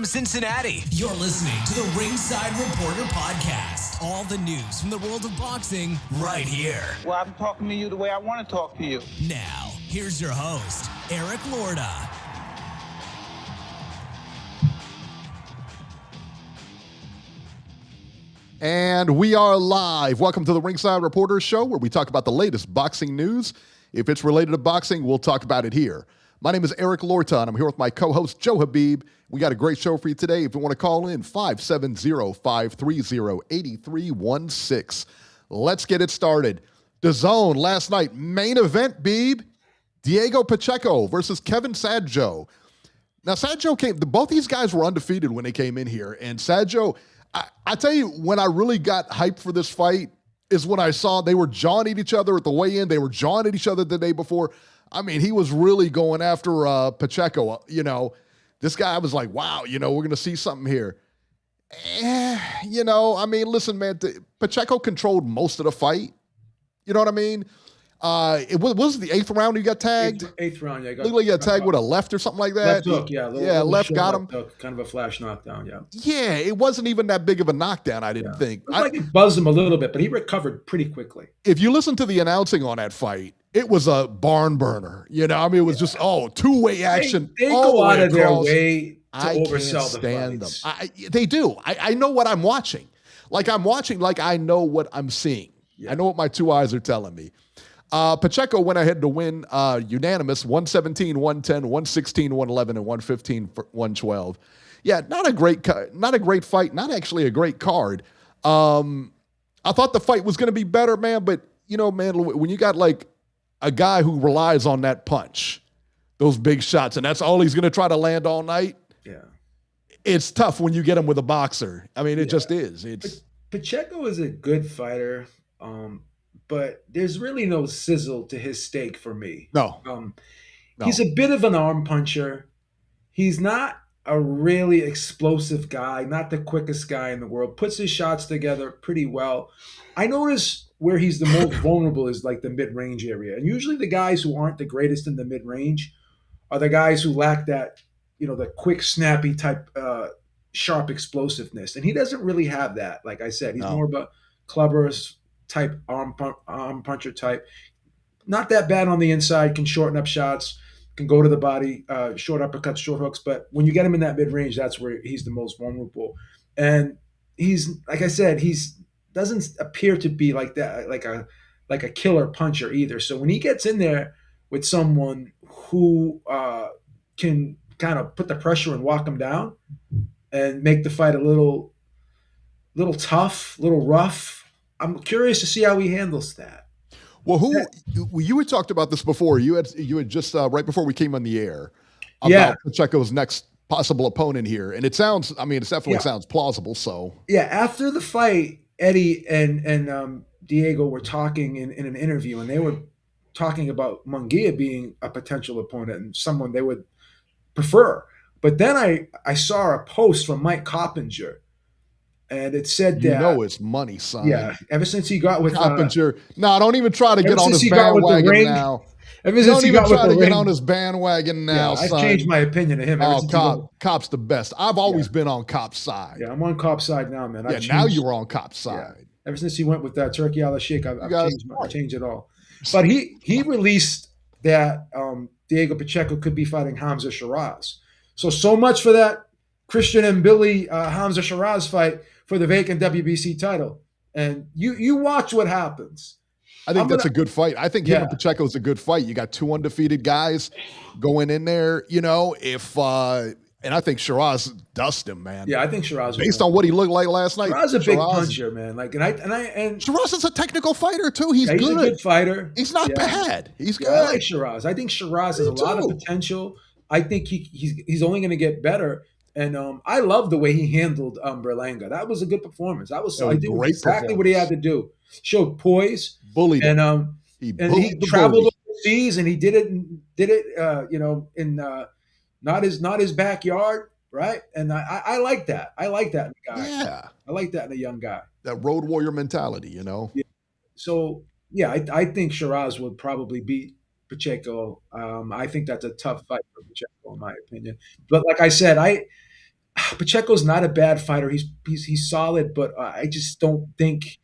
Cincinnati. You're listening to the Ringside Reporter podcast. All the news from the world of boxing right here. Well, I'm talking to you the way I want to talk to you. Now, here's your host, Eric Lorda. And we are live. Welcome to the Ringside Reporter Show, where we talk about the latest boxing news. If it's related to boxing, we'll talk about it here. My name is Eric Lorta, and I'm here with my co-host, Joe Habib. We got a great show for you today. If you want to call in, 570-530-8316. Let's get it started. DAZN last night, main event, Beeb. Diego Pacheco versus Kevin Sadjo. Now, Sadjo both these guys were undefeated when they came in here, and Sadjo, I tell you, when I really got hyped for this fight is when I saw they were jawing at each other at the weigh-in. They were jawing at each other the day before. I mean, he was really going after Pacheco. You know, this guy was like, wow, we're going to see something here. I mean, listen, man, Pacheco controlled most of the fight. You know what I mean? It was the eighth round you got tagged? Eighth round, yeah. Looked like you got tagged with a left or something like that. Left hook, yeah. Left got him. Hook, kind of a flash knockdown, yeah. Yeah, it wasn't even that big of a knockdown, I didn't think. It like it buzzed him a little bit, but he recovered pretty quickly. If you listen to the announcing on that fight, it was a barn burner. I mean, it was just, two-way action. They go out of their way to oversell the fights. They do. I know what I'm watching. Like I know what I'm seeing. Yeah. I know what my two eyes are telling me. Pacheco went ahead to win unanimous 117, 110, 116, 111, and 115 for 112. Yeah, not a great fight, not actually a great card. I thought the fight was going to be better, man, but when you got like a guy who relies on that punch, those big shots, and that's all he's going to try to land all night. Yeah. It's tough when you get him with a boxer. I mean, it just is. Pacheco is a good fighter. But there's really no sizzle to his steak for me. No. He's a bit of an arm puncher. He's not a really explosive guy, not the quickest guy in the world. Puts his shots together pretty well. I notice where he's the most vulnerable is like the mid-range area. And usually the guys who aren't the greatest in the mid-range are the guys who lack that, the quick, snappy type, sharp explosiveness. And he doesn't really have that. Like I said, he's more of a clubber type, arm puncher type. Not that bad on the inside, can shorten up shots, can go to the body, short uppercuts, short hooks. But when you get him in that mid-range, that's where he's the most vulnerable. And he's, like I said, doesn't appear to be like that, like a killer puncher either. So when he gets in there with someone who can kind of put the pressure and walk him down and make the fight a little tough, a little rough, I'm curious to see how he handles that. Well, you had talked about this before. You had just right before we came on the air about Pacheco's next possible opponent here, and it definitely sounds plausible. So after the fight, Eddie and Diego were talking in an interview, and they were talking about Munguia being a potential opponent and someone they would prefer. But then I saw a post from Mike Coppinger. And it said that it's money, son. Yeah, ever since he got with Coppinger. Don't even try to get on his bandwagon now. Don't even try to get on his bandwagon now, I've changed my opinion to him. Cop's the best. I've always been on Cop's side. Yeah, I'm on Cop's side now, man. Now you're on Cop's side. Yeah. Ever since he went with that Turkey Al Sheikh, I've changed it all. But he released that Diego Pacheco could be fighting Hamza Shiraz. So much for that Christian and Billy Hamza Shiraz fight for the vacant WBC title. And you watch what happens. I think that's a good fight. I think him and Pacheco is a good fight. You got two undefeated guys going in there, and I think Shiraz dust him, man. Yeah, I think Shiraz based on what he looked like last night. Shiraz is a big puncher, man. And Shiraz is a technical fighter too. He's good. He's a good fighter. He's not bad. He's good. I like Shiraz. I think Shiraz has a lot of potential. I think he's only going to get better. And I love the way he handled Berlanga. That was a good performance. I did exactly what he had to do. Showed poise, bullied, and he traveled overseas, and he did it in not his backyard, right? And I like that. I like that in a guy. Yeah, I like that in a young guy. That road warrior mentality, Yeah. So I think Shiraz would probably beat Pacheco. I think that's a tough fight for Pacheco, in my opinion. But like I said, Pacheco's not a bad fighter. He's solid, but I just don't think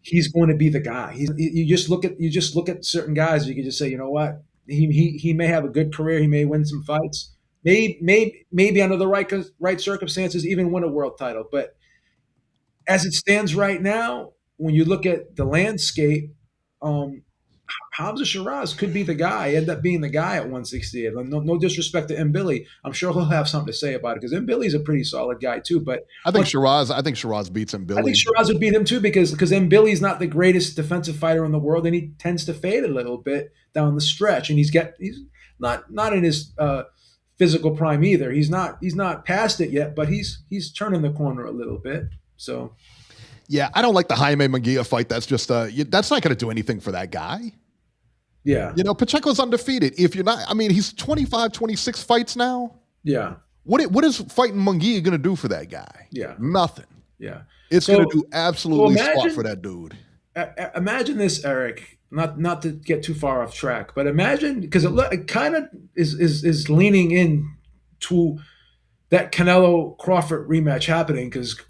he's going to be the guy. You just look at certain guys. You can just say, you know what, he may have a good career. He may win some fights. Maybe under the right circumstances, even win a world title. But as it stands right now, when you look at the landscape, Hamza Shiraz could be the guy, end up being the guy at 168. No disrespect to Billy. I'm sure he'll have something to say about it because Billy's a pretty solid guy too. But I think Shiraz beats Billy. I think Shiraz would beat him too because Billy's not the greatest defensive fighter in the world, and he tends to fade a little bit down the stretch. And he's not in his physical prime either. He's not past it yet, but he's turning the corner a little bit. So. Yeah, I don't like the Jaime Munguia fight. That's just that's not going to do anything for that guy. Yeah. You know, Pacheco's undefeated. If you're not, I mean, he's 25, 26 fights now. Yeah. What is fighting Munguia going to do for that guy? Yeah. Nothing. Yeah. It's going to do absolutely squat for that dude. Imagine this, Eric, not to get too far off track, but imagine, because it kind of is leaning in to that Canelo Crawford rematch happening, because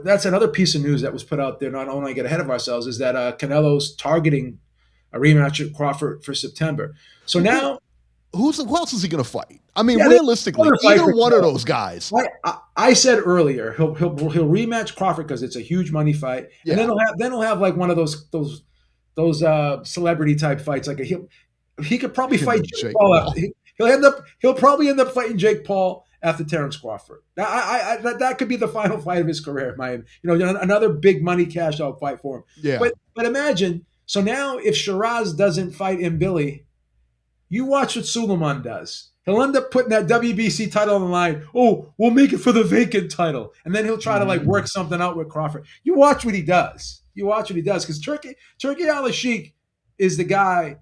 that's another piece of news that was put out there. Not only get ahead of ourselves, is that Canelo's targeting a rematch at Crawford for September. So now, who else is he going to fight? I mean, realistically, either one of those guys. I said earlier he'll rematch Crawford because it's a huge money fight, and then he'll have like one of those celebrity type fights. Like he could probably fight Jake Paul. He'll probably end up fighting Jake Paul after Terence Crawford. That could be the final fight of his career. Another big money cash out fight for him. Yeah. But imagine. So now, if Shiraz doesn't fight Billy, you watch what Suleiman does. He'll end up putting that WBC title on the line. Oh, we'll make it for the vacant title, and then he'll try to work something out with Crawford. You watch what he does. Because Turki Al-Sheikh is the guy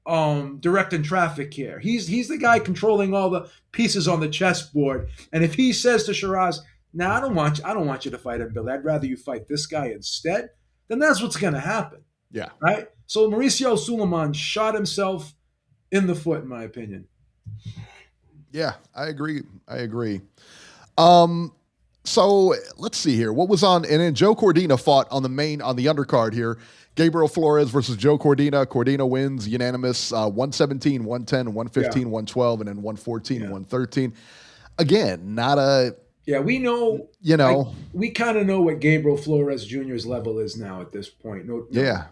directing traffic here. He's the guy controlling all the pieces on the chessboard. And if he says to Shiraz, "Now I don't want you to fight Billy. I'd rather you fight this guy instead," then that's what's going to happen. Yeah. Right? So Mauricio Suleiman shot himself in the foot, in my opinion. Yeah, I agree. So let's see here. What was on? And then Joe Cordina fought on the undercard here. Gabriel Flores versus Joe Cordina. Cordina wins unanimous 117, 110, 115, 112, and then 114, 113. Again, not a... Yeah, we know. We kind of know what Gabriel Flores Jr.'s level is now at this point.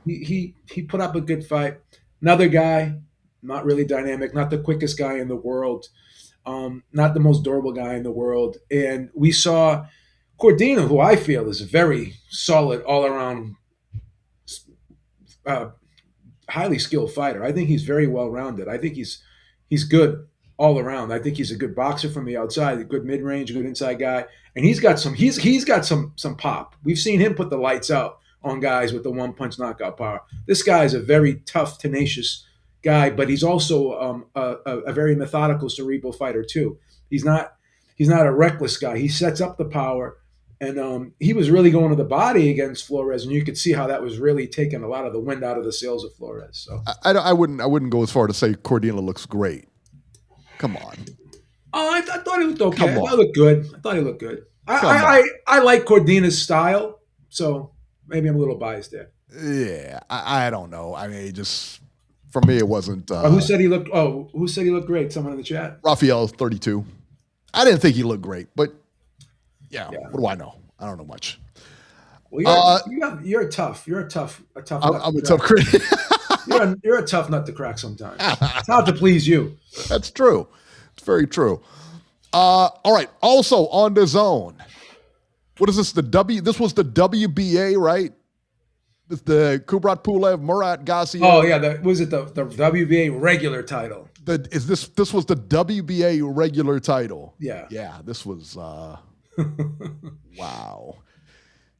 He put up a good fight. Another guy, not really dynamic, not the quickest guy in the world, not the most durable guy in the world. And we saw Cordina, who I feel is a very solid, all-around, highly skilled fighter. I think he's very well-rounded. I think he's good all around. I think he's a good boxer from the outside, a good mid-range, a good inside guy, and he's got some pop. We've seen him put the lights out on guys with the one-punch knockout power. This guy is a very tough, tenacious guy, but he's also a very methodical, cerebral fighter too. He's not a reckless guy. He sets up the power, and he was really going to the body against Flores, and you could see how that was really taking a lot of the wind out of the sails of Flores. So I wouldn't go as far to say Cordina looks great. Come on. Oh, I thought he looked okay. I thought he looked good. I like Cordina's style, so maybe I'm a little biased there. Yeah, I don't know. I mean, just for me, it wasn't. Who said he looked? Oh, who said he looked great? Someone in the chat. Raphael, 32. I didn't think he looked great, but yeah. What do I know? I don't know much. Well, you're tough. You're a tough. I'm a tough critic. You're a tough nut to crack sometimes. It's hard to please you. That's true. It's very true. All right. Also on DAZN. What is this? This was the WBA, right? It's the Kubrat Pulev, Murat Gassiev. Oh yeah, was it the WBA regular title? This was the WBA regular title. Yeah. Yeah. This was wow.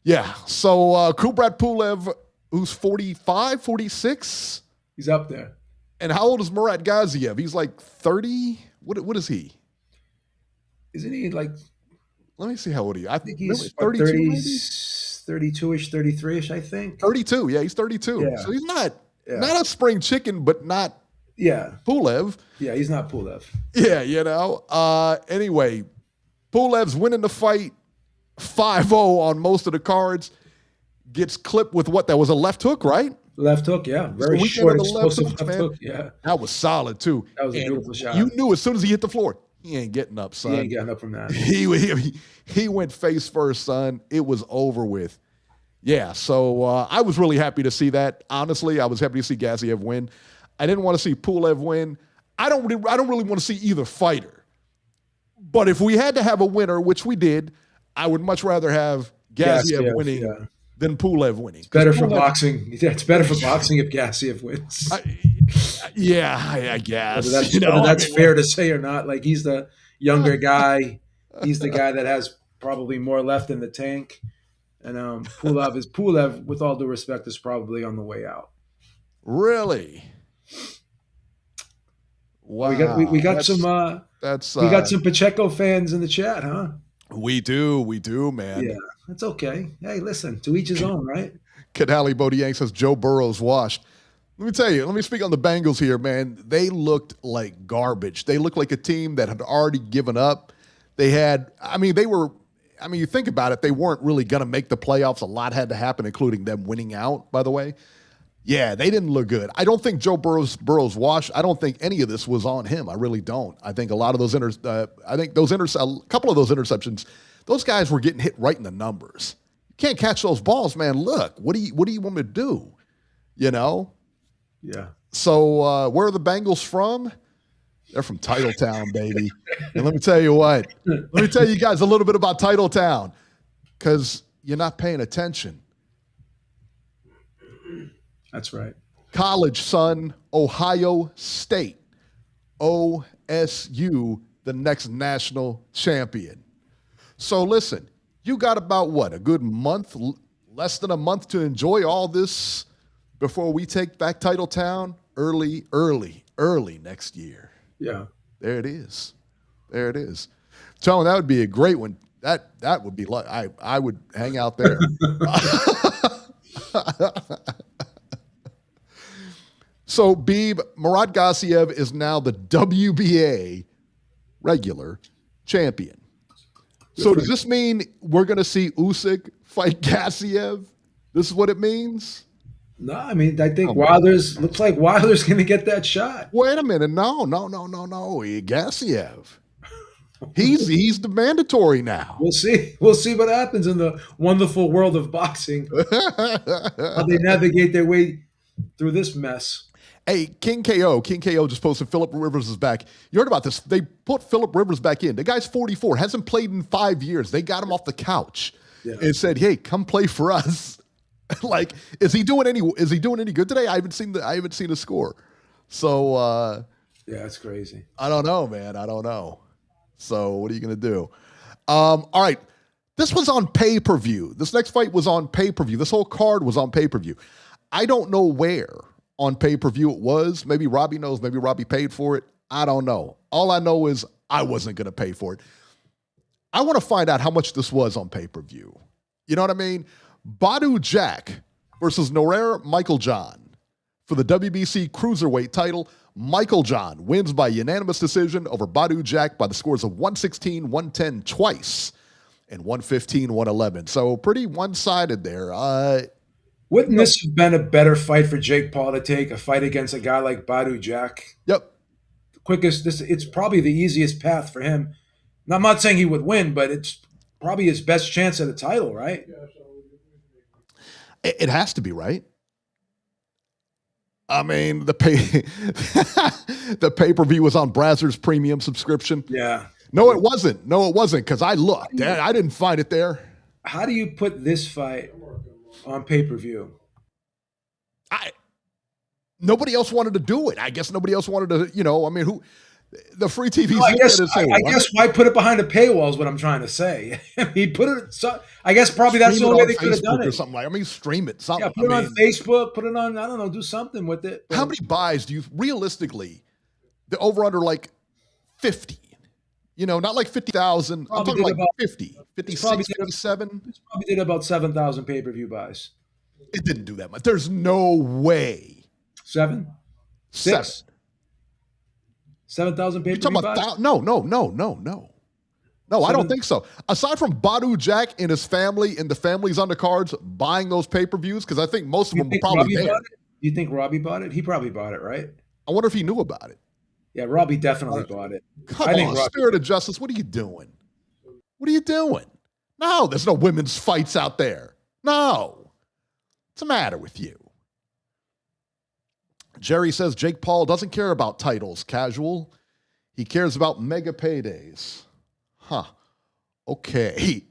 Yeah. So Kubrat Pulev, who's 45, 46? He's up there. And how old is Murat Gassiev? He's like 30? What is he? Isn't he like... Let me see how old he is. I think he's 32, 32-ish, 33-ish, I think. 32, yeah, he's 32. Yeah. So he's not a spring chicken, but not Yeah. Pulev. Yeah, he's not Pulev. Yeah, Anyway, Pulev's winning the fight 5-0 on most of the cards. Gets clipped with what? That was a left hook, right? Left hook, yeah. Very short, explosive left hook, yeah. That was solid, too. That was a beautiful shot. You knew as soon as he hit the floor, he ain't getting up, son. He ain't getting up from that. He went face first, son. It was over with. Yeah, so I was really happy to see that. Honestly, I was happy to see Gassiev win. I didn't want to see Pulev win. I don't really want to see either fighter. But if we had to have a winner, which we did, I would much rather have Gassiev winning than Pulev winning. It's better for boxing. Yeah, it's better for boxing if Gassiev wins. I guess. Whether that's fair to say or not. Like, he's the younger guy. He's the guy that has probably more left in the tank. And Pulev, with all due respect, is probably on the way out. Really? Wow. We got some Pacheco fans in the chat, huh? We do, man. Yeah, that's okay. Hey, listen, to each his own, right? Kadali Bodiang says Joe Burrow's washed. Let me tell you, let me speak on the Bengals here, man. They looked like garbage. They looked like a team that had already given up. You think about it, they weren't really going to make the playoffs. A lot had to happen, including them winning out, by the way. Yeah, they didn't look good. I don't think Joe Burrow's washed. I don't think any of this was on him. I really don't. I think a lot of those a couple of those interceptions, those guys were getting hit right in the numbers. You can't catch those balls, man. Look, what do you want me to do? Yeah. So where are the Bengals from? They're from Titletown, baby. And let me tell you what. Let me tell you guys a little bit about Titletown, because you're not paying attention. That's right. College, son, Ohio State. OSU, the next national champion. So listen, you got about what, a good month, less than a month to enjoy all this before we take back Titletown early next year. Yeah. There it is. Tone, that would be a great one. That would be like, I would hang out there. So, Beeb, Murat Gassiev is now the WBA regular champion. So does this mean we're going to see Usyk fight Gassiev? This is what it means? No, I mean, I think looks like Wilder's going to get that shot. Wait a minute. No. Gassiev. He's the mandatory now. We'll see what happens in the wonderful world of boxing. How they navigate their way through this mess. Hey, King KO just posted Phillip Rivers is back. You heard about this. They put Phillip Rivers back in. The guy's 44, hasn't played in 5 years. They got him off the couch and said, "Hey, come play for us." Like, is he doing any good today? I haven't seen a score. So yeah, it's crazy. I don't know, man. I don't know. So what are you gonna do? All right. This was on pay-per-view. This next fight was on pay-per-view. This whole card was on pay-per-view. I don't know where on pay-per-view it was. Maybe Robbie knows. Maybe Robbie paid for it. I don't know. All I know is I wasn't going to pay for it. I want to find out how much this was on pay-per-view. You know what I mean? Badou Jack versus Norair Mikaeljan for the WBC Cruiserweight title. Mikaeljan wins by unanimous decision over Badou Jack by the scores of 116-110 twice and 115-111. So pretty one-sided there. Wouldn't this have been a better fight for Jake Paul to take, a fight against a guy like Badou Jack? Yep. The quickest, it's probably the easiest path for him. Now, I'm not saying he would win, but it's probably his best chance at a title, right? It has to be, right? I mean, the pay-per-view was on Brazzers premium subscription. Yeah. No, it wasn't, because I looked. I didn't find it there. How do you put this fight on pay-per-view? Nobody else wanted to do it. I guess nobody else wanted to, who the free TV. No, I guess why put it behind a paywall is what I'm trying to say. He put it. I guess probably that's the only way they could have done it. Or something like. Stream it. Something. Yeah, put it on Facebook. Put it on. I don't know. Do something with it. How many buys do you realistically? The over under like 50. Not like 50,000. I'm talking like 50, 56, 57. It probably did about 7,000 pay-per-view buys. It didn't do that much. There's no way. 7? 6? 7,000 You pay-per-view talking buys? about No, I don't think so. Aside from Badou Jack and his family and the family's undercards buying those pay-per-views, because I think most of them were probably there. Do you think Robbie bought it? He probably bought it, right? I wonder if he knew about it. Yeah, Robbie definitely bought it. Come on, Spirit of Justice, what are you doing? What are you doing? No, there's no women's fights out there. No. What's the matter with you? Jerry says Jake Paul doesn't care about titles, casual. He cares about mega paydays. Huh. Okay.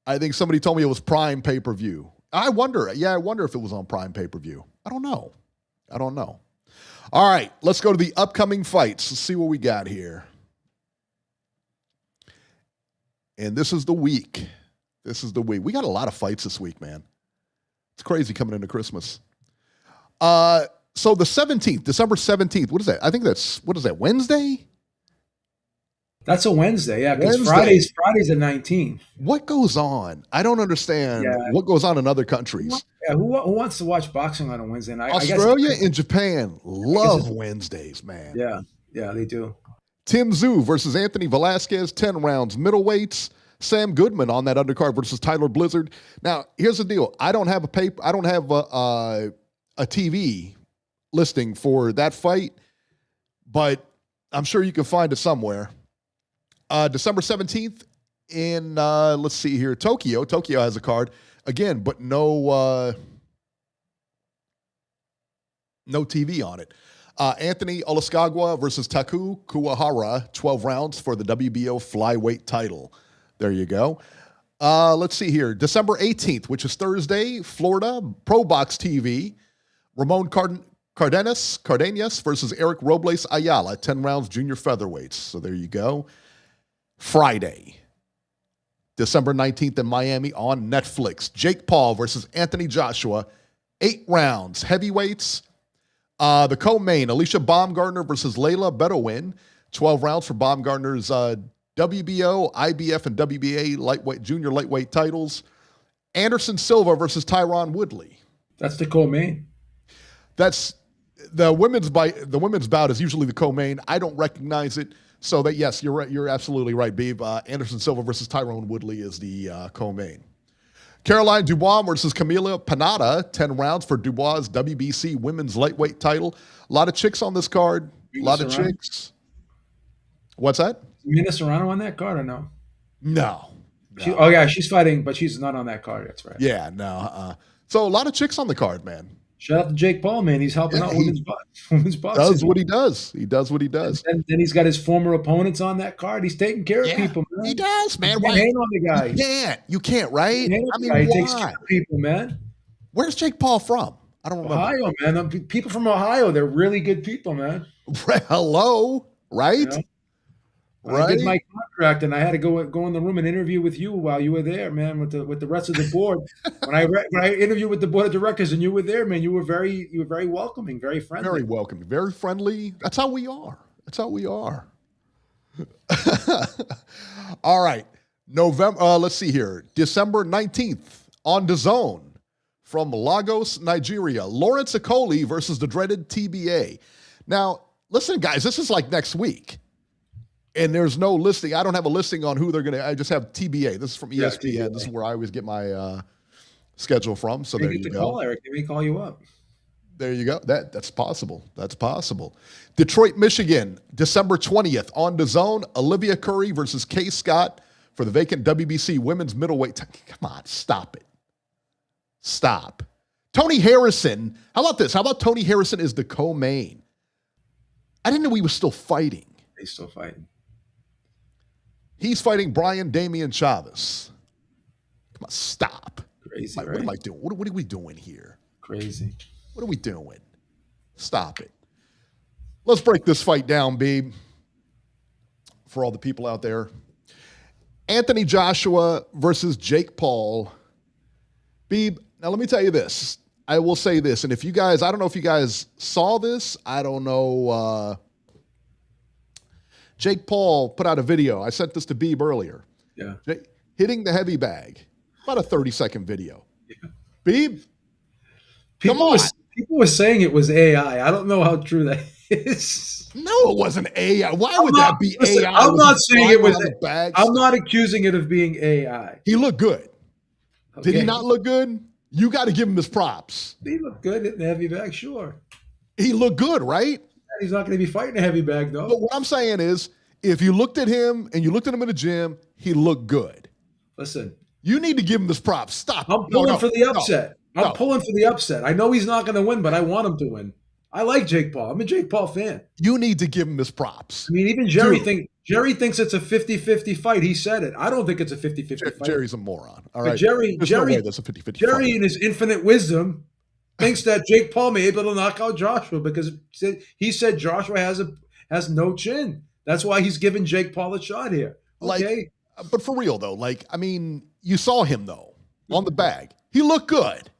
I think somebody told me it was Prime pay-per-view. I wonder if it was on Prime pay-per-view. I don't know. All right, let's go to the upcoming fights. Let's see what we got here. And this is the week. We got a lot of fights this week, man. It's crazy coming into Christmas. So the 17th, December 17th, what is that? I think what is that, Wednesday? That's a Wednesday, yeah, because Friday's the 19th. What goes on? I don't understand what goes on in other countries. Yeah, who wants to watch boxing on a Wednesday night? Australia and Japan love Wednesdays, man. Yeah, they do. Tim Tszyu versus Anthony Velasquez, 10 rounds, middleweights. Sam Goodman on that undercard versus Tyler Blizzard. Now, here's the deal. I don't have a TV listing for that fight, but I'm sure you can find it somewhere. December 17th in, let's see here, Tokyo. Tokyo has a card again, but no TV on it. Anthony Olaskagwa versus Taku Kuwahara, 12 rounds for the WBO flyweight title. There you go. Let's see here. December 18th, which is Thursday, Florida, Pro Box TV. Ramon Cardenas versus Eric Robles Ayala, 10 rounds, junior featherweights. So there you go. Friday, December 19th in Miami on Netflix. Jake Paul versus Anthony Joshua, 8 rounds, heavyweights. The co-main, Alicia Baumgartner versus Layla Bedouin, 12 rounds for Baumgartner's WBO, IBF, and WBA junior lightweight titles. Anderson Silva versus Tyron Woodley. That's the co-main. That's the women's bout is usually the co-main. I don't recognize it. So that, yes, you're right. You're absolutely right, Beeb. Anderson Silva versus Tyron Woodley is the co-main. Caroline Dubois versus Camila Panada, 10 rounds for Dubois' WBC women's lightweight title. A lot of chicks on this card. A lot of chicks. What's that? Mina Serrano on that card or no? No. She's fighting, but she's not on that card. That's right. Yeah, no. So a lot of chicks on the card, man. Shout out to Jake Paul, man. He's helping out women's boxing. Does what he does. He does what he does. And then he's got his former opponents on that card. He's taking care of people, man. He does, man. Why hang on the guy? You can't, right? I mean, he takes care of people, man. Where's Jake Paul from? I don't remember. Ohio, man. People from Ohio, they're really good people, man. Hello, right? You know? I did my contract, and I had to go in the room and interview with you while you were there, man, with the rest of the board. when I interviewed with the board of directors, and you were there, man, you were very welcoming, very friendly, very welcoming, very friendly. That's how we are. All right, November. Let's see here, December 19th on DAZN from Lagos, Nigeria. Lawrence Okoli versus the dreaded TBA. Now, listen, guys, this is like next week. And there's no listing. I don't have a listing on who they're going to. I just have TBA. This is from ESPN. Yeah, this is where I always get my schedule from. So there you go. Call, Eric. They may call you up. There you go. That's possible. That's possible. Detroit, Michigan, December 20th on DAZN. Olivia Curry versus Kay Scott for the vacant WBC women's middleweight. Come on, stop it. Stop. Tony Harrison. How about this? How about Tony Harrison is the co-main? I didn't know he was still fighting. He's still fighting. He's fighting Brian Damian Chavez. Come on, stop. Crazy, right? What am I doing? What are we doing here? Crazy. What are we doing? Stop it. Let's break this fight down, Beeb, for all the people out there. Anthony Joshua versus Jake Paul. Beeb, now let me tell you this. I will say this, and if you guys, I don't know if you guys saw this. I don't know. Jake Paul put out a video. I sent this to Beeb earlier. Yeah. Hitting the heavy bag. About a 30-second video. Yeah. Beeb, People were saying it was AI. I don't know how true that No, it wasn't AI. Why would that be AI? I'm not saying it was. Bag? I'm not accusing it of being AI. He looked good. Okay. Did he not look good? You got to give him his props. He looked good in the heavy bag, sure. He looked good, right? He's not going to be fighting a heavy bag, though. But what I'm saying is, if you looked at him and you looked at him in the gym, he looked good. Listen. You need to give him his props. Stop. I'm pulling for the upset. I'm pulling for the upset. I know he's not going to win, but I want him to win. I like Jake Paul. I'm a Jake Paul fan. You need to give him his props. I mean, even Jerry thinks it's a 50-50 fight. He said it. I don't think it's a 50-50 fight. Jerry's a moron. All right. But Jerry, no way that's a 50-50 Jerry fight. in his infinite wisdom thinks that Jake Paul may be able to knock out Joshua because he said Joshua has no chin. That's why he's giving Jake Paul a shot here. Okay. But for real though, you saw him though on the bag. He looked good.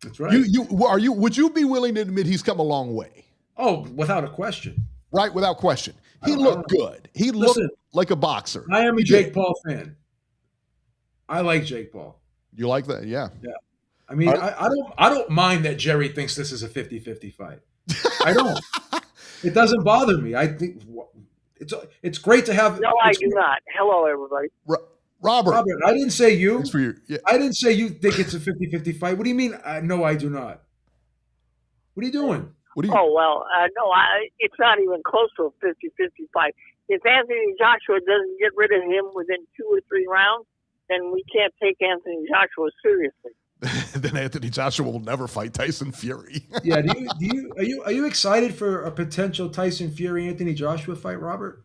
That's right. Would you be willing to admit he's come a long way? Oh, without a question. Right, without question. He looked good. He looked like a boxer. I am a Jake Paul fan. I like Jake Paul. You like that? Yeah. Yeah. I mean, I don't mind that Jerry thinks this is a 50-50 fight. I don't. It doesn't bother me. I think it's great to have. No, I do not. Hello, everybody. Robert, I didn't say you. Yeah. I didn't say you think it's a 50-50 fight. What do you mean? No, I do not. What are you doing? No, it's not even close to a 50-50 fight. If Anthony Joshua doesn't get rid of him within 2 or 3 rounds, then we can't take Anthony Joshua seriously. Then Anthony Joshua will never fight Tyson Fury. Yeah. Are you excited for a potential Tyson Fury Anthony Joshua fight, Robert?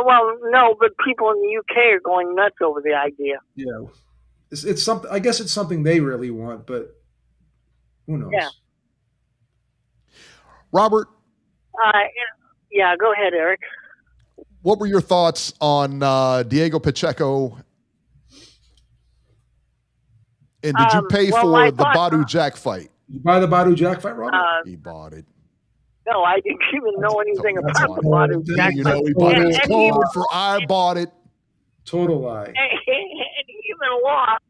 Well, no, but people in the UK are going nuts over the idea. Yeah, it's something. I guess it's something they really want, but who knows? Yeah. Robert. Yeah, go ahead, Eric. What were your thoughts on Diego Pacheco? And did you pay for the Badou Jack fight? Did you buy the Badou Jack fight, Robert? He bought it. No, I didn't even know anything about the Badou Jack. You know, he bought his code for I bought it. Total lie. And he even lost.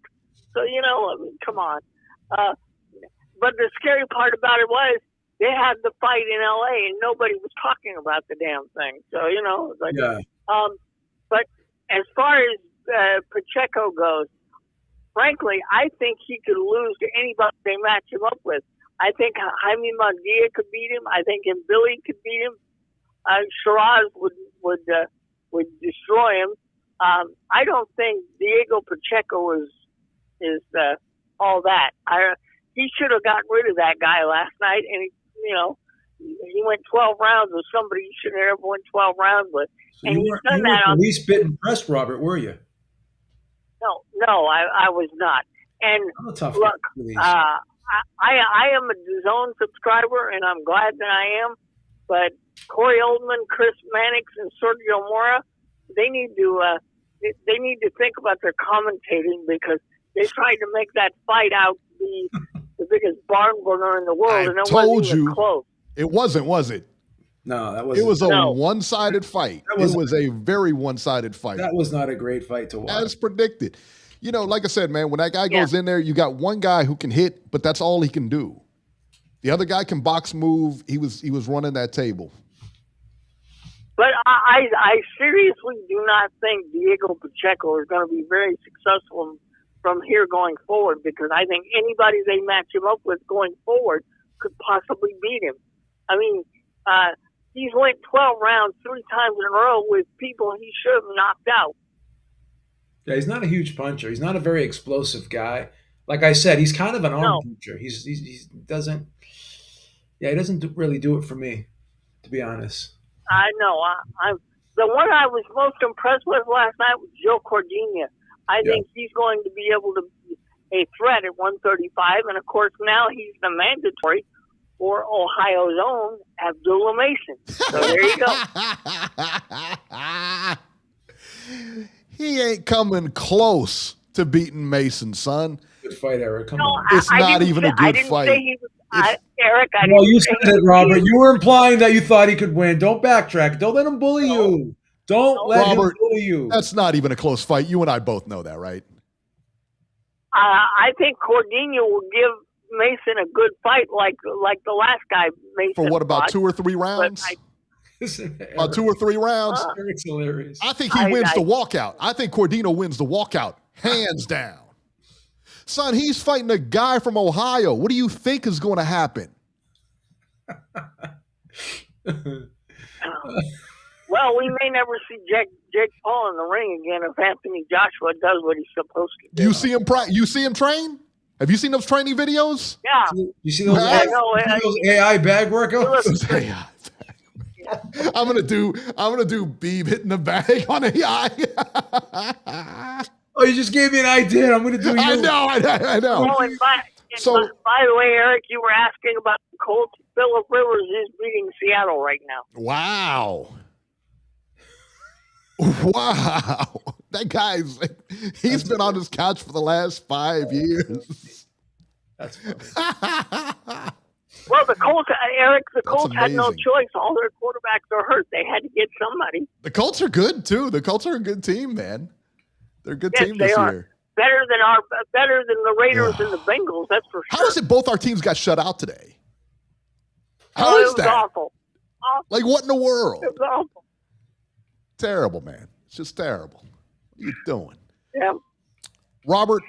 So, I mean, come on. But the scary part about it was they had the fight in L.A. and nobody was talking about the damn thing. So, yeah. But as far as Pacheco goes, frankly, I think he could lose to anybody they match him up with. I think Jaime Munguia could beat him. I think Billy could beat him. Shiraz would destroy him. I don't think Diego Pacheco is all that. He should have gotten rid of that guy last night, and he went 12 rounds with somebody he shouldn't have ever went 12 rounds with. So and you weren't the least bit impressed, Robert, were you? No, I was not. And I'm a tough look, guy, I am a DAZN subscriber, and I'm glad that I am. But Corey Oldman, Chris Mannix, and Sergio Mora, they need to think about their commentating because they tried to make that fight out to be the biggest barn burner in the world, and it wasn't even close. It wasn't, was it? No, that wasn't. It was a one-sided fight. It was a very one-sided fight. That was not a great fight to watch. As predicted. Like I said, man, when that guy goes in there, you got one guy who can hit, but that's all he can do. The other guy can box move. He was running that table. But I seriously do not think Diego Pacheco is going to be very successful from here going forward because I think anybody they match him up with going forward could possibly beat him. I mean, he's went 12 rounds 3 times in a row with people he should have knocked out. Yeah, he's not a huge puncher. He's not a very explosive guy. Like I said, he's kind of an arm puncher. He doesn't really do it for me, to be honest. I know. The one I was most impressed with last night was Joe Cordina. I think he's going to be able to be a threat at 135, and of course now he's the mandatory for Ohio's own Abdullah Mason. So there you go. He ain't coming close to beating Mason, son. Good fight, Eric. Come on. It's not even a good fight. Eric, I didn't well, you said it, Robert. You were implying that you thought he could win. Don't backtrack. Don't let him bully you. Don't let him bully you. That's not even a close fight. You and I both know that, right? I think Cordina will give Mason a good fight like the last guy Mason For what, about fought, 2 or 3 rounds? About 2 or 3 rounds? Eric's hilarious. I think he wins the walkout. I think Cordina wins the walkout, hands down. Son, he's fighting a guy from Ohio. What do you think is going to happen? Well, we may never see Jake Paul in the ring again if Anthony Joshua does what he's supposed to do. You see him train? Have you seen those training videos? Yeah. You see those, AI bag workouts? I'm gonna do Beeb hitting the bag on AI. Oh, you just gave me an idea. I'm gonna do. I know. Oh, and by the way, Eric, you were asking about the Colts. Phillip Rivers is beating Seattle right now. Wow. That he's been on his couch for the last 5 years. That's funny. Well, the Colts had no choice. All their quarterbacks are hurt. They had to get somebody. The Colts are good too. The Colts are a good team, man. They're a good team this year. Better than the Raiders and the Bengals. That's for sure. How is it both our teams got shut out today? How is that? Awful. Like, what in the world? It was awful. Terrible, man. It's just terrible. What are you doing? Yeah. Robert,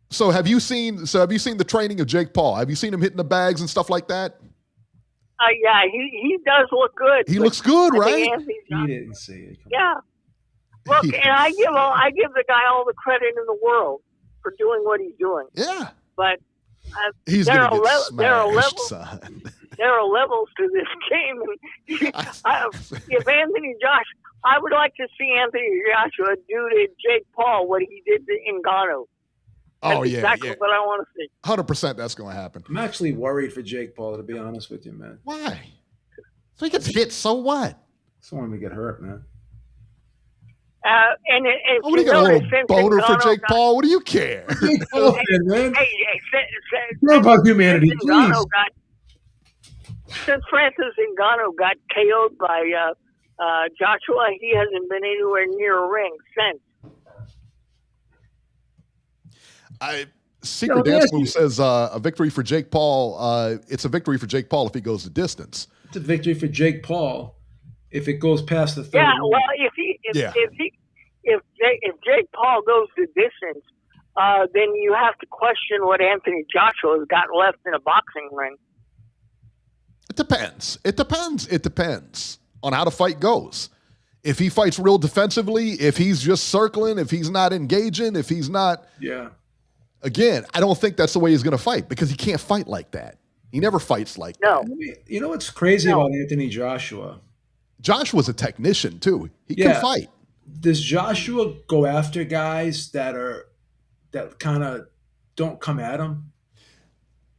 so have you seen the training of Jake Paul? Have you seen him hitting the bags and stuff like that? Yeah, he does look good. He looks good, right? He didn't see it. Yeah. Look, and I give the guy all the credit in the world for doing what he's doing. Yeah. But he's there gonna get smashed, son. There are levels to this game. If Anthony Joshua, I would like to see Anthony Joshua do to Jake Paul what he did to Ngannou. That's exactly what I want to see. 100% that's going to happen. I'm actually worried for Jake Paul, to be honest with you, man. Why? So he gets hit, so what? I just want him to get hurt, man. And what do you got, a little boner for Jake Paul? What do you care? Jake Paul, man. What about humanity, please? Since Francis Ngannou got KO'd by Joshua, he hasn't been anywhere near a ring since. Secret Dance Move says a victory for Jake Paul. It's a victory for Jake Paul if he goes the distance. It's a victory for Jake Paul if it goes past the third. Yeah, well, if Jake Paul goes the distance, then you have to question what Anthony Joshua's got left in a boxing ring. It depends on how the fight goes. If he fights real defensively, if he's just circling, if he's not engaging, if he's not. Yeah. Again, I don't think that's the way he's going to fight because he can't fight like that. He never fights like that. You know what's crazy about Anthony Joshua? Joshua's a technician too. He can fight. Does Joshua go after guys that kind of don't come at him?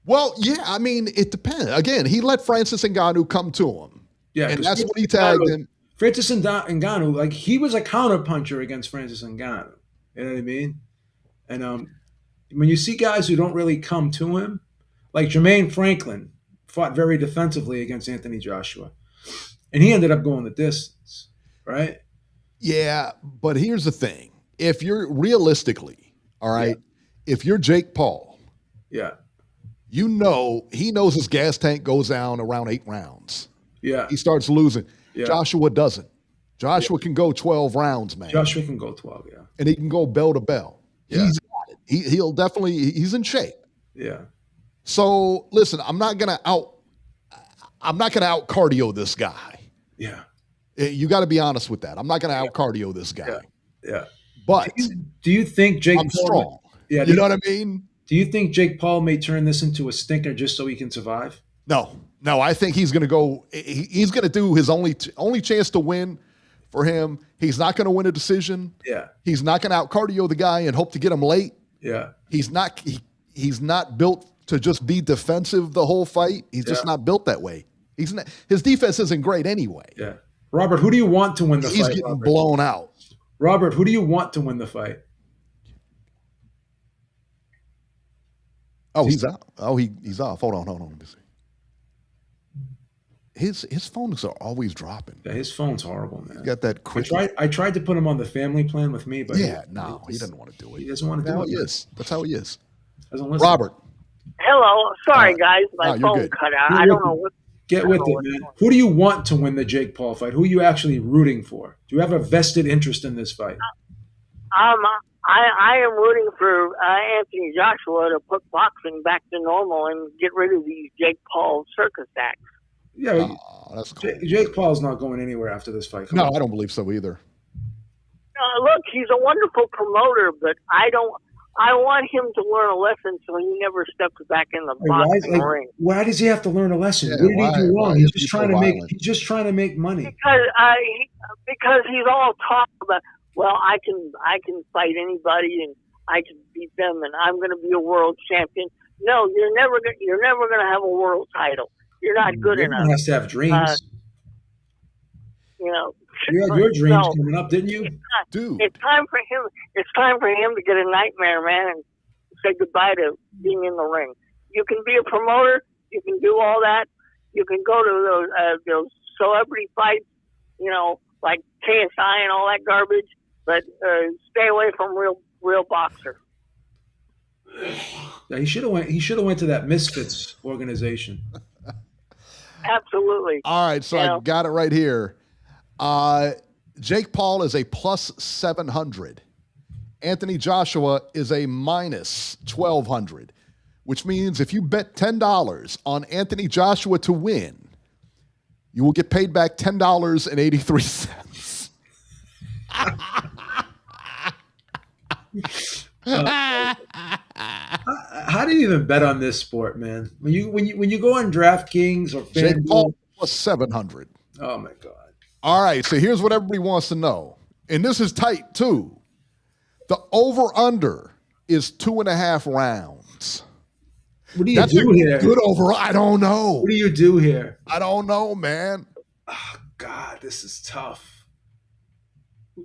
Well, yeah, I mean, it depends. Again, he let Francis Ngannou come to him. Yeah. And that's what he tagged him. Francis Ngannou, like, he was a counterpuncher against Francis Ngannou. You know what I mean? And when you see guys who don't really come to him, like Jermaine Franklin fought very defensively against Anthony Joshua. And he ended up going the distance, right? Yeah, but here's the thing. If you're realistically, all right, if you're Jake Paul, you know he knows his gas tank goes down around 8 rounds. Yeah. He starts losing. Yeah. Joshua doesn't. Joshua can go 12 rounds, man. Joshua can go 12, yeah. And he can go bell to bell. Yeah. He's got it. He'll definitely, he's in shape. Yeah. So listen, I'm not gonna out cardio this guy. Yeah. You got to be honest with that. I'm not gonna out cardio this guy. Yeah. But do you think Jake I'm Paul, strong? Yeah. You know what I mean? Do you think Jake Paul may turn this into a stinker just so he can survive? No. I think he's gonna go. He's gonna do his only chance to win for him. He's not gonna win a decision. Yeah. He's not gonna out cardio the guy and hope to get him late. Yeah. He's not built to just be defensive the whole fight. He's just not built that way. He's not. His defense isn't great anyway. Yeah. Robert, who do you want to win the fight? He's getting blown out. Robert, who do you want to win the fight? Oh, he's out. Oh, he's off. Hold on. Let me see. His phones are always dropping. Yeah, his phone's horrible, man. He's got that I tried to put him on the family plan with me, but he doesn't want to do it. He doesn't want to do it. That's how he is. Doesn't listen. Robert, Hello. Sorry, guys. My phone good. cut out. I don't know what. Get with it, man. Who do you want to win the Jake Paul fight? Who are you actually rooting for? Do you have a vested interest in this fight? I am rooting for Anthony Joshua to put boxing back to normal and get rid of these Jake Paul circus acts. Yeah, that's cool. Jake Paul's not going anywhere after this fight. No, I don't believe so either. Look, he's a wonderful promoter, but I want him to learn a lesson so he never steps back in the boxing ring. Why does he have to learn a lesson? Yeah, what did he do wrong? He's just trying to make. violent? He's just trying to make money. Because he's all talk about. Well, I can fight anybody and I can beat them and I'm going to be a world champion. No, you're never going to have a world title. You're not good enough. Everyone has to have dreams. You know. You had your dreams coming up, didn't you? Dude. It's time for him. It's time for him to get a nightmare, man, and say goodbye to being in the ring. You can be a promoter. You can do all that. You can go to those celebrity fights, you know, like KSI and all that garbage. But stay away from real boxer. Yeah, he should have went to that Misfits organization. Absolutely. All right, so I got it right here. Jake Paul is a plus 700. Anthony Joshua is a minus 1,200, which means if you bet $10 on Anthony Joshua to win, you will get paid back $10.83. How do you even bet on this sport, man? When you go on DraftKings or FanDuel, Jake Paul plus 700. Oh my God. All right, so here's what everybody wants to know. And this is tight, too. The over-under is 2.5 rounds. What do you do here? Good over. I don't know. What do you do here? I don't know, man. Oh, God, this is tough.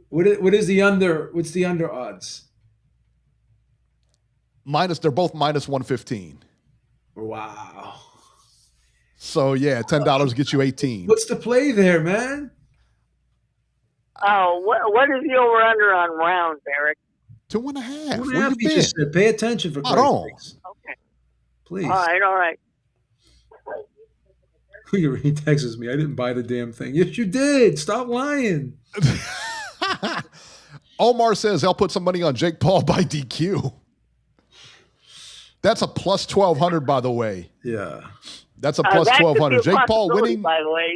What is the under? What's the under odds? They're both minus 115. Wow. So, yeah, $10 gets you 18. What's the play there, man? Oh, what is the over-under on rounds, Eric? 2.5. Where you just said, pay attention for Christ's sake. Okay. Please. All right. He texts me, I didn't buy the damn thing. Yes, you did. Stop lying. Omar says, I'll put some money on Jake Paul by DQ. That's a plus 1,200, by the way. Yeah. That's a plus 1,200. Jake Paul winning. By the way,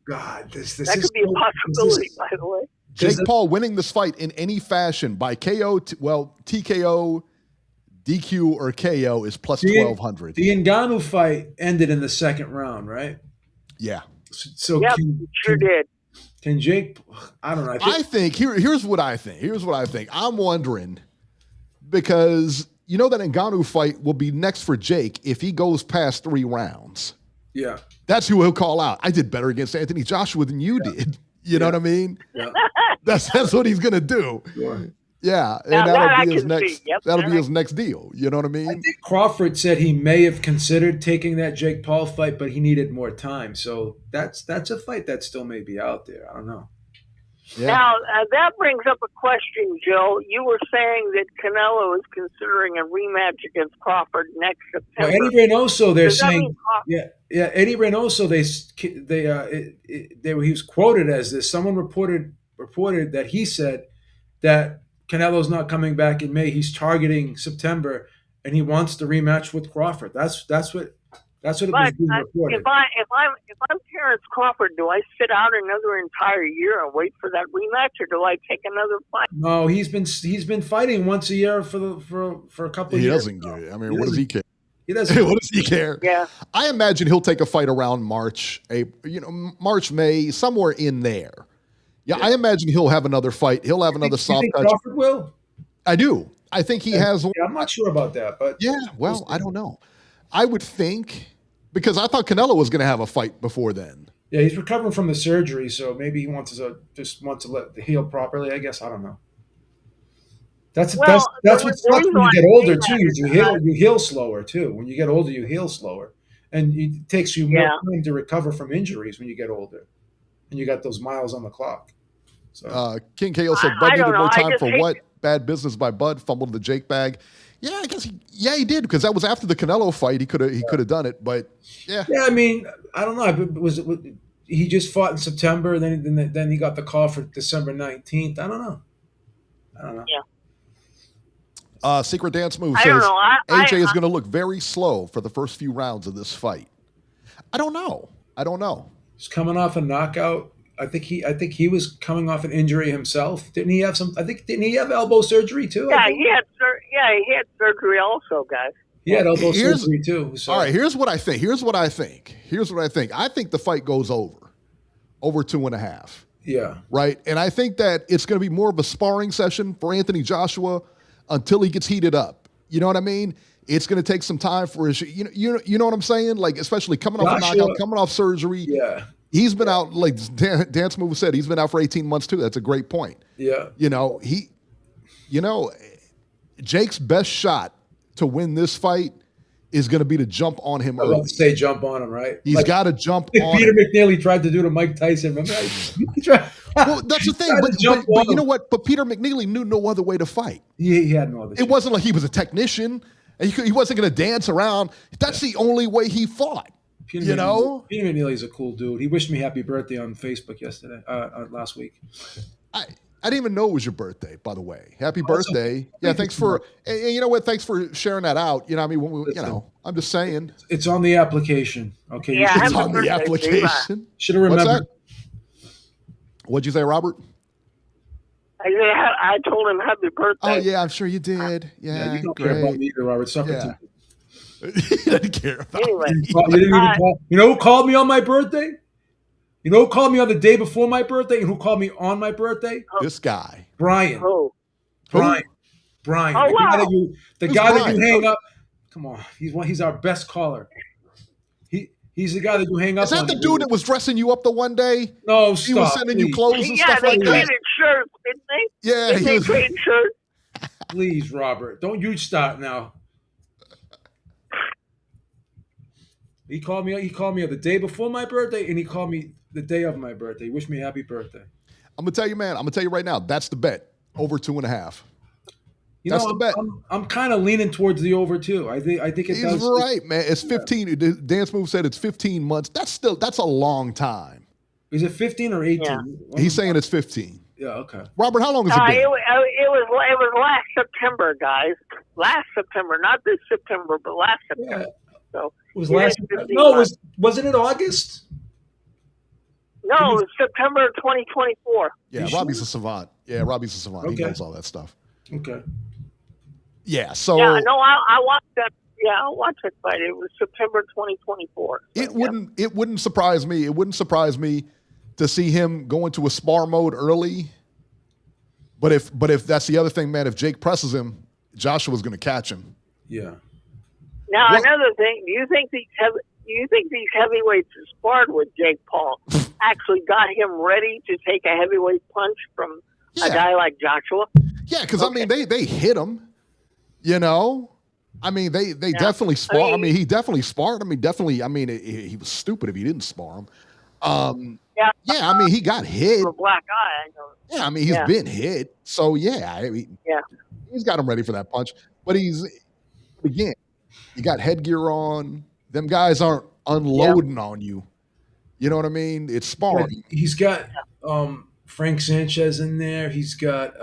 God, this that could be a possibility. By the way, Jake Paul winning this fight in any fashion by KO, TKO, DQ, or KO is plus 1,200. The Ngannou fight ended in the second round, right? Yeah. So yep, sure did. Can Jake? I don't know. I think here's what I think. I'm wondering because. You know that Ngannou fight will be next for Jake if he goes past 3 rounds. Yeah. That's who he'll call out. I did better against Anthony Joshua than you did. You know what I mean? Yeah. That's what he's going to do. Sure. Yeah. And now that'll be his next. That'll be his next deal. You know what I mean? I think Crawford said he may have considered taking that Jake Paul fight, but he needed more time. So that's a fight that still may be out there. I don't know. Yeah. Now, that brings up a question, Joe. You were saying that Canelo is considering a rematch against Crawford next September. Well, Eddie Reynoso, they're saying, Eddie Reynoso, he was quoted as this. Someone reported that he said that Canelo's not coming back in May. He's targeting September, and he wants the rematch with Crawford. That's what it was being reported. If I'm Terrence Crawford, do I sit out another entire year and wait for that rematch, or do I take another fight? No, he's been fighting once a year for a couple of years. He doesn't care. I mean, what does he care? He doesn't. What does he care? Yeah. I imagine he'll take a fight around March, March, May, somewhere in there. Yeah, I imagine he'll have another fight. He'll have another soft touch. Crawford will? I do. I think he has one. Yeah, I'm not sure about that, but well, I don't know. I would think because I thought Canelo was going to have a fight before then. Yeah, he's recovering from the surgery, so maybe he just wants to let the heal properly. I guess I don't know. That's what sucks when you get older too. You heal slower too. When you get older, you heal slower, and it takes you more time to recover from injuries when you get older, and you got those miles on the clock. So King KO said Bud needed more time for what? Bad business by Bud. Fumbled the Jake bag. Yeah, I guess he did, because that was after the Canelo fight. He could have done it, but yeah. Yeah, I mean, I don't know. He just fought in September, then he got the call for December 19th. I don't know. Yeah. Secret Dance Move I says don't know. AJ is going to look very slow for the first few rounds of this fight. I don't know. He's coming off a knockout. I think he was coming off an injury himself. Didn't he have didn't he have elbow surgery too? Yeah, he had surgery also, guys. He had elbow surgery too. So. All right, here's what I think. I think the fight goes over 2.5. Yeah. Right? And I think that it's going to be more of a sparring session for Anthony Joshua until he gets heated up. You know what I mean? It's going to take some time for his, you know what I'm saying? Like, especially coming off a knockout, coming off surgery. Yeah. He's been out, like Dance Move said, he's been out for 18 months too. That's a great point. Yeah. Jake's best shot to win this fight is going to be to jump on him early. I was about to say jump on him, right? He's got to jump on Peter him. McNeely tried to do to Mike Tyson. Remember? Well, that's the thing. But you know what? But Peter McNeely knew no other way to fight. He had no other. It wasn't like he was a technician. And he wasn't going to dance around. That's the only way he fought. Peter McNeely's a cool dude. He wished me happy birthday on Facebook last week. I didn't even know it was your birthday, by the way. Happy birthday. Okay. Yeah, thanks for, and you know what? Thanks for sharing that out. You know, I mean, I'm just saying. It's on the application. Okay. Yeah, it's on the application. Should have remembered. What'd you say, Robert? I told him happy birthday. Oh, yeah, I'm sure you did. Yeah, you don't care about me either, Robert. Yeah. He doesn't care about me. You know who called me on my birthday? You know who called me on the day before my birthday and who called me on my birthday? This guy. Brian. Who? Brian. Oh, wow. The guy that you hang up. Come on. He's our best caller. He's the guy that you hang up on. Is that the dude that was dressing you up the one day? No, He was sending you clothes and stuff like that? Yeah, they traded shirts, didn't they? Yeah, they traded shirts. Please, Robert, don't you start now. He called me the day before my birthday, and he called me the day of my birthday. He wished me happy birthday. I'm gonna tell you, man. I'm gonna tell you right now. That's the bet. Over 2.5. That's the bet. I'm kind of leaning towards the over too. I think it He's does. right, man. It's 15. Dance Move said it's 15 months. That's a long time. Is it 15 or 18? Yeah. He's saying it's 15. Yeah. Okay. Robert, how long has it been? It was last September, guys. Last September, not this September, but last September. Yeah. So it was last. No, wasn't it August? No, it was September 2024. Yeah, Robbie's a savant. Yeah, Robbie's a savant. Okay. He knows all that stuff. Okay. Yeah. So. Yeah, no, I watched that. Yeah, I watched that fight. It was September 2024. So, It wouldn't surprise me. It wouldn't surprise me to see him go into a spar mode early. But if that's the other thing, man, if Jake presses him, Joshua's going to catch him. Yeah. Now another thing, do you think these heavyweights who sparred with Jake Paul actually got him ready to take a heavyweight punch from a guy like Joshua? Yeah, because I mean they hit him. You know, I mean they definitely spar. I mean he definitely sparred. I mean he was stupid if he didn't spar him. Yeah, I mean he got hit. A black eye. I know. Yeah, I mean he's been hit. So yeah, I mean, he's got him ready for that punch. But again, you got headgear on. Them guys aren't unloading on you. You know what I mean? It's sparring. He's got Frank Sanchez in there. He's got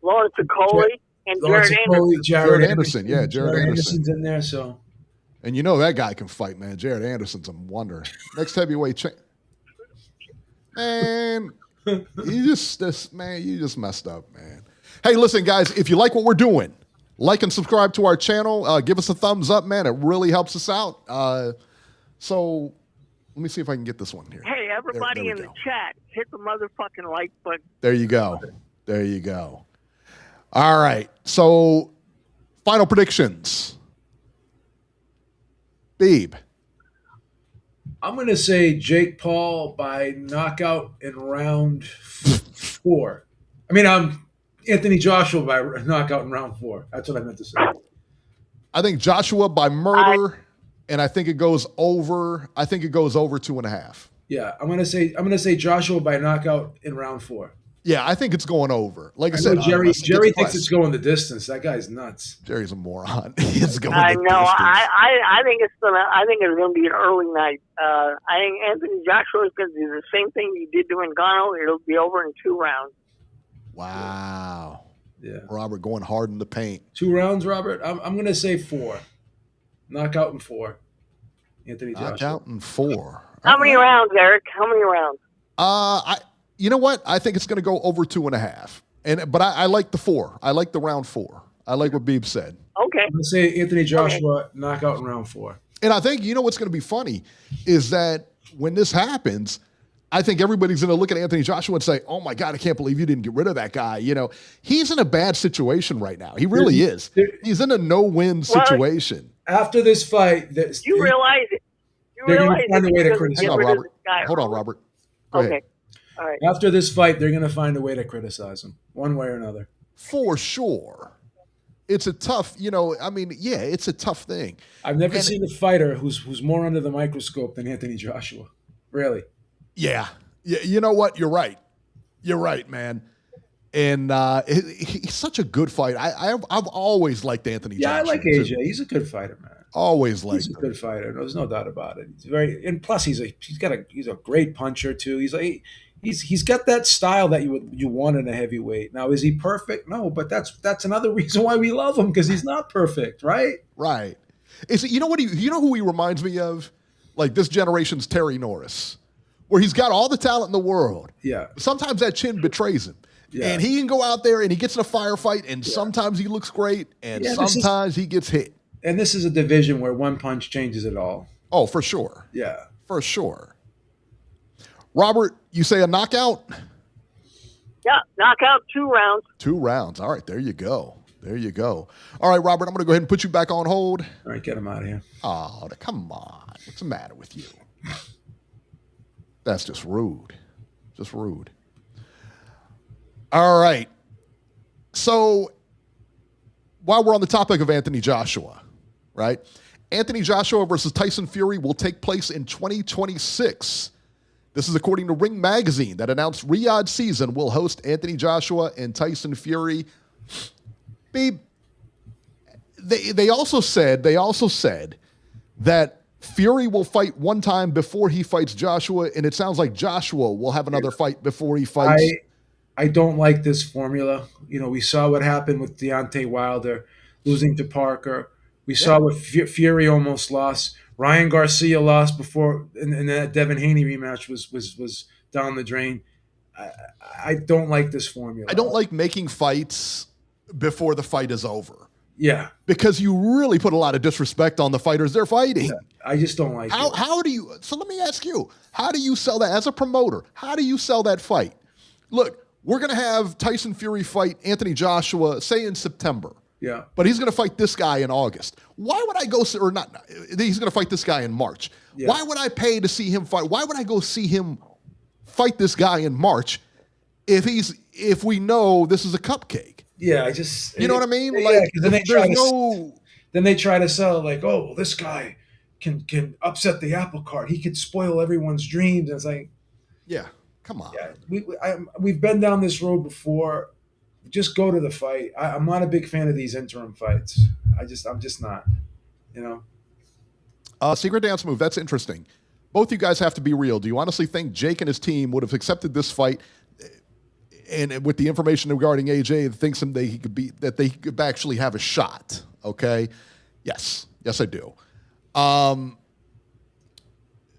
Lawrence Okoli and Jared Anderson. Jared Anderson. Yeah, Jared Anderson's in there. So, and you know that guy can fight, man. Jared Anderson's a wonder. Next heavyweight champ. Man, you just messed up, man. Hey, listen, guys, if you like what we're doing, like and subscribe to our channel. Give us a thumbs up, man. It really helps us out. So let me see if I can get this one here. Hey, everybody in the chat, hit the motherfucking like button. There you go. There you go. All right. So final predictions. Beeb. I'm going to say Jake Paul by knockout in round 4. I mean, Anthony Joshua by knockout in round 4. That's what I meant to say. I think Joshua by murder, and I think it goes over. I think it goes over 2.5. Yeah, I'm gonna say Joshua by knockout in round 4. Yeah, I think it's going over. Like I know said, Jerry unless it gets thinks pressed. it's going the distance. That guy's nuts. Jerry's a moron. It's going I the know. distance. I think it's gonna be an early night. I think Anthony Joshua is gonna do the same thing he did to Ngannou. It'll be over in 2 rounds. Wow. Yeah. Robert going hard in the paint. 2 rounds, Robert. I'm gonna say 4. Knockout in 4. Anthony Joshua. Knockout in 4. How many rounds, Eric? How many rounds? You know what? I think it's going to go over 2.5. But I like the 4. I like the round 4. I like what Beeb said. Okay. I'm gonna say Anthony Joshua knockout in round 4. And I think, you know what's going to be funny is that when this happens, I think everybody's going to look at Anthony Joshua and say, oh my God, I can't believe you didn't get rid of that guy. You know, he's in a bad situation right now. He really is. He's in a no-win situation. After this fight, You realize it. They're going to find a way to criticize. Hang on, Robert. Hold on, Robert. Go ahead. All right. After this fight, they're going to find a way to criticize him, one way or another. For sure. It's a tough, it's a tough thing. I've never seen a fighter who's more under the microscope than Anthony Joshua. Really. Yeah. You know what? You're right. You're right, man. And he's such a good fighter. I've always liked Anthony Joshua. Yeah, I like AJ. He's a good fighter, man. Always liked him. He's a good fighter. There's no doubt about it. And plus he's a great puncher too. He's got that style that you want in a heavyweight. Now, is he perfect? No, but that's another reason why we love him, because he's not perfect, right? Right. You know who he reminds me of? Like this generation's Terry Norris, where he's got all the talent in the world. Yeah. Sometimes that chin betrays him. Yeah. And he can go out there and he gets in a firefight, and sometimes he looks great, and sometimes he gets hit. And this is a division where one punch changes it all. Oh, for sure. Yeah. For sure. Robert, you say a knockout? Yeah, knockout, 2 rounds. 2 rounds. All right, there you go. There you go. All right, Robert, I'm going to go ahead and put you back on hold. All right, get him out of here. Oh, come on. What's the matter with you? That's just rude. Just rude. All right. So while we're on the topic of Anthony Joshua, right? Anthony Joshua versus Tyson Fury will take place in 2026. This is according to Ring Magazine that announced Riyadh season will host Anthony Joshua and Tyson Fury. Babe, they also said that Fury will fight one time before he fights Joshua, and it sounds like Joshua will have another fight before he fights. I don't like this formula. We saw what happened with Deontay Wilder losing to Parker. We saw what Fury almost lost. Ryan Garcia lost before, and that Devin Haney rematch was down the drain. I don't like this formula. I don't like making fights before the fight is over. Yeah. Because you really put a lot of disrespect on the fighters they're fighting. Yeah, I just don't like it. How do you, so let me ask you, how do you sell that as a promoter? How do you sell that fight? Look, we're going to have Tyson Fury fight Anthony Joshua, say in September. Yeah. But he's going to fight this guy in August. Why would I go, or not, he's going to fight this guy in March. Yeah. Why would I pay to see him fight? Why would I go see him fight this guy in March if we know this is a cupcake? Yeah, you know what I mean? Yeah, like, then they try to sell it like, oh, well, this guy can upset the apple cart. He could spoil everyone's dreams. And it's like, yeah, come on. Yeah, we've been down this road before. Just go to the fight. I'm not a big fan of these interim fights. I'm just not. Secret dance move. That's interesting. Both you guys have to be real. Do you honestly think Jake and his team would have accepted this fight? And with the information regarding AJ, thinks that they could actually have a shot. Okay. Yes, I do.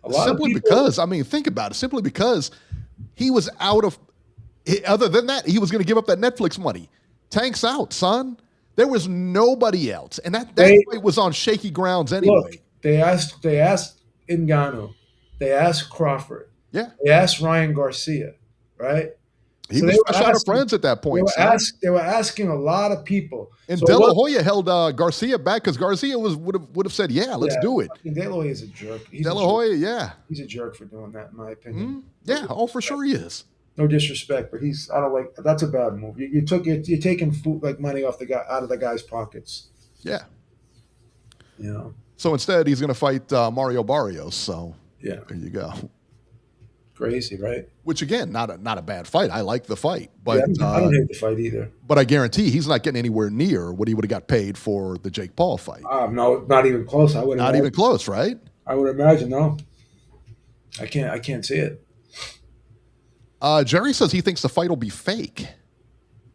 Simply because, think about it. Simply because he was out of. Other than that, he was going to give up that Netflix money. Tank's out, son. There was nobody else, and that fight was on shaky grounds anyway. Look, they asked Ngannou, they asked Crawford, yeah, they asked Ryan Garcia, right? He was fresh out of friends at that point. They were asking a lot of people. And De La Hoya held Garcia back because Garcia would have said, "Yeah, let's do it." De La Hoya is a jerk. De La Hoya, yeah, he's a jerk for doing that, in my opinion. Mm-hmm. Yeah, for sure he is. No disrespect, but I don't like. That's a bad move. You're taking food like money off the guy out of the guy's pockets. Yeah. So instead, he's going to fight Mario Barrios. So yeah, there you go. Crazy, right? Which again, not a bad fight. I like the fight, but I don't hate the fight either. But I guarantee he's not getting anywhere near what he would have got paid for the Jake Paul fight. No, not even close. Not even close, right? I would imagine. No, I can't see it. Jerry says he thinks the fight will be fake.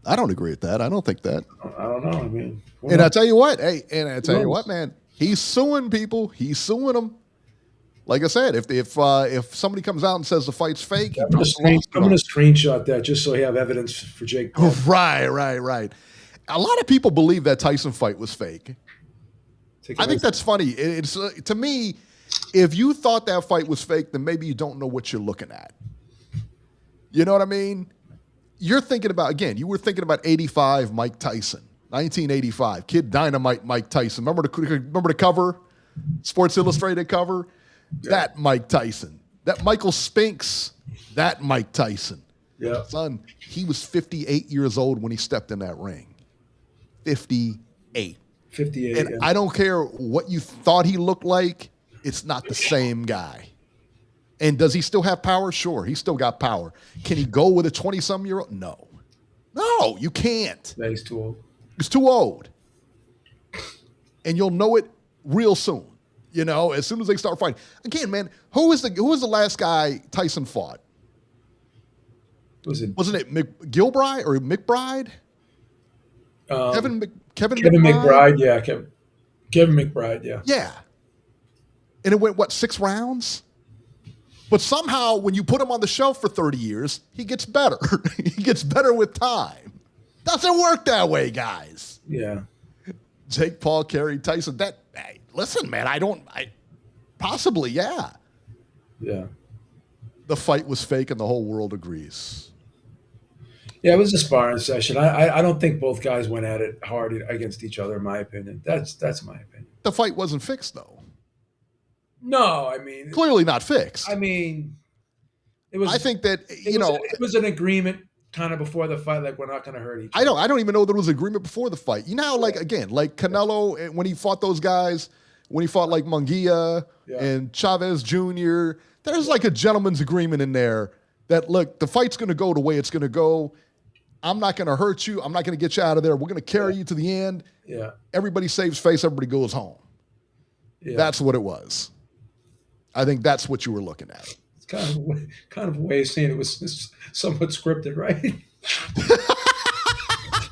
I don't agree with that. I don't think that. I don't know. I mean, and I tell you what, man, he's suing people. He's suing them. Like I said, if somebody comes out and says the fight's fake, I'm going to screenshot that just so we have evidence for Jake Paul. Right. A lot of people believe that Tyson fight was fake. I think that's funny. It's to me, if you thought that fight was fake, then maybe you don't know what you're looking at. You know what I mean? You were thinking about 85 Mike Tyson, 1985, Kid Dynamite Mike Tyson. Remember the cover, Sports Illustrated cover? Yeah. That Mike Tyson. That Michael Spinks, that Mike Tyson. Yeah. Son, he was 58 years old when he stepped in that ring. 58. And I don't care what you thought he looked like, it's not the same guy. And does he still have power? Sure, he still got power. Can he go with a 20-some-year-old? No. No, you can't. Yeah, he's too old. He's too old. And you'll know it real soon. You know, as soon as they start fighting. Again, man, who was the last guy Tyson fought? Wasn't it McGilbride or McBride? Kevin McBride, yeah. Kevin McBride, yeah. Yeah. And it went, 6 rounds? But somehow, when you put him on the shelf for 30 years, he gets better. He gets better with time. Doesn't work that way, guys. Yeah. Jake Paul carried Tyson. Listen, man, possibly, yeah. Yeah. The fight was fake and the whole world agrees. Yeah, it was a sparring session. I don't think both guys went at it hard against each other, in my opinion. That's my opinion. The fight wasn't fixed, though. No, I mean. Clearly not fixed. I mean, it was. I think that, it was an agreement kind of before the fight, like we're not going to hurt each other. I don't even know there was agreement before the fight. You know, like Canelo, when he fought those guys, when he fought like Munguia and Chavez Jr., there's like a gentleman's agreement in there that, look, the fight's going to go the way it's going to go. I'm not going to hurt you. I'm not going to get you out of there. We're going to carry you to the end. Yeah. Everybody saves face. Everybody goes home. Yeah. That's what it was. I think that's what you were looking at. It's kind of a way of saying it was somewhat scripted, right? You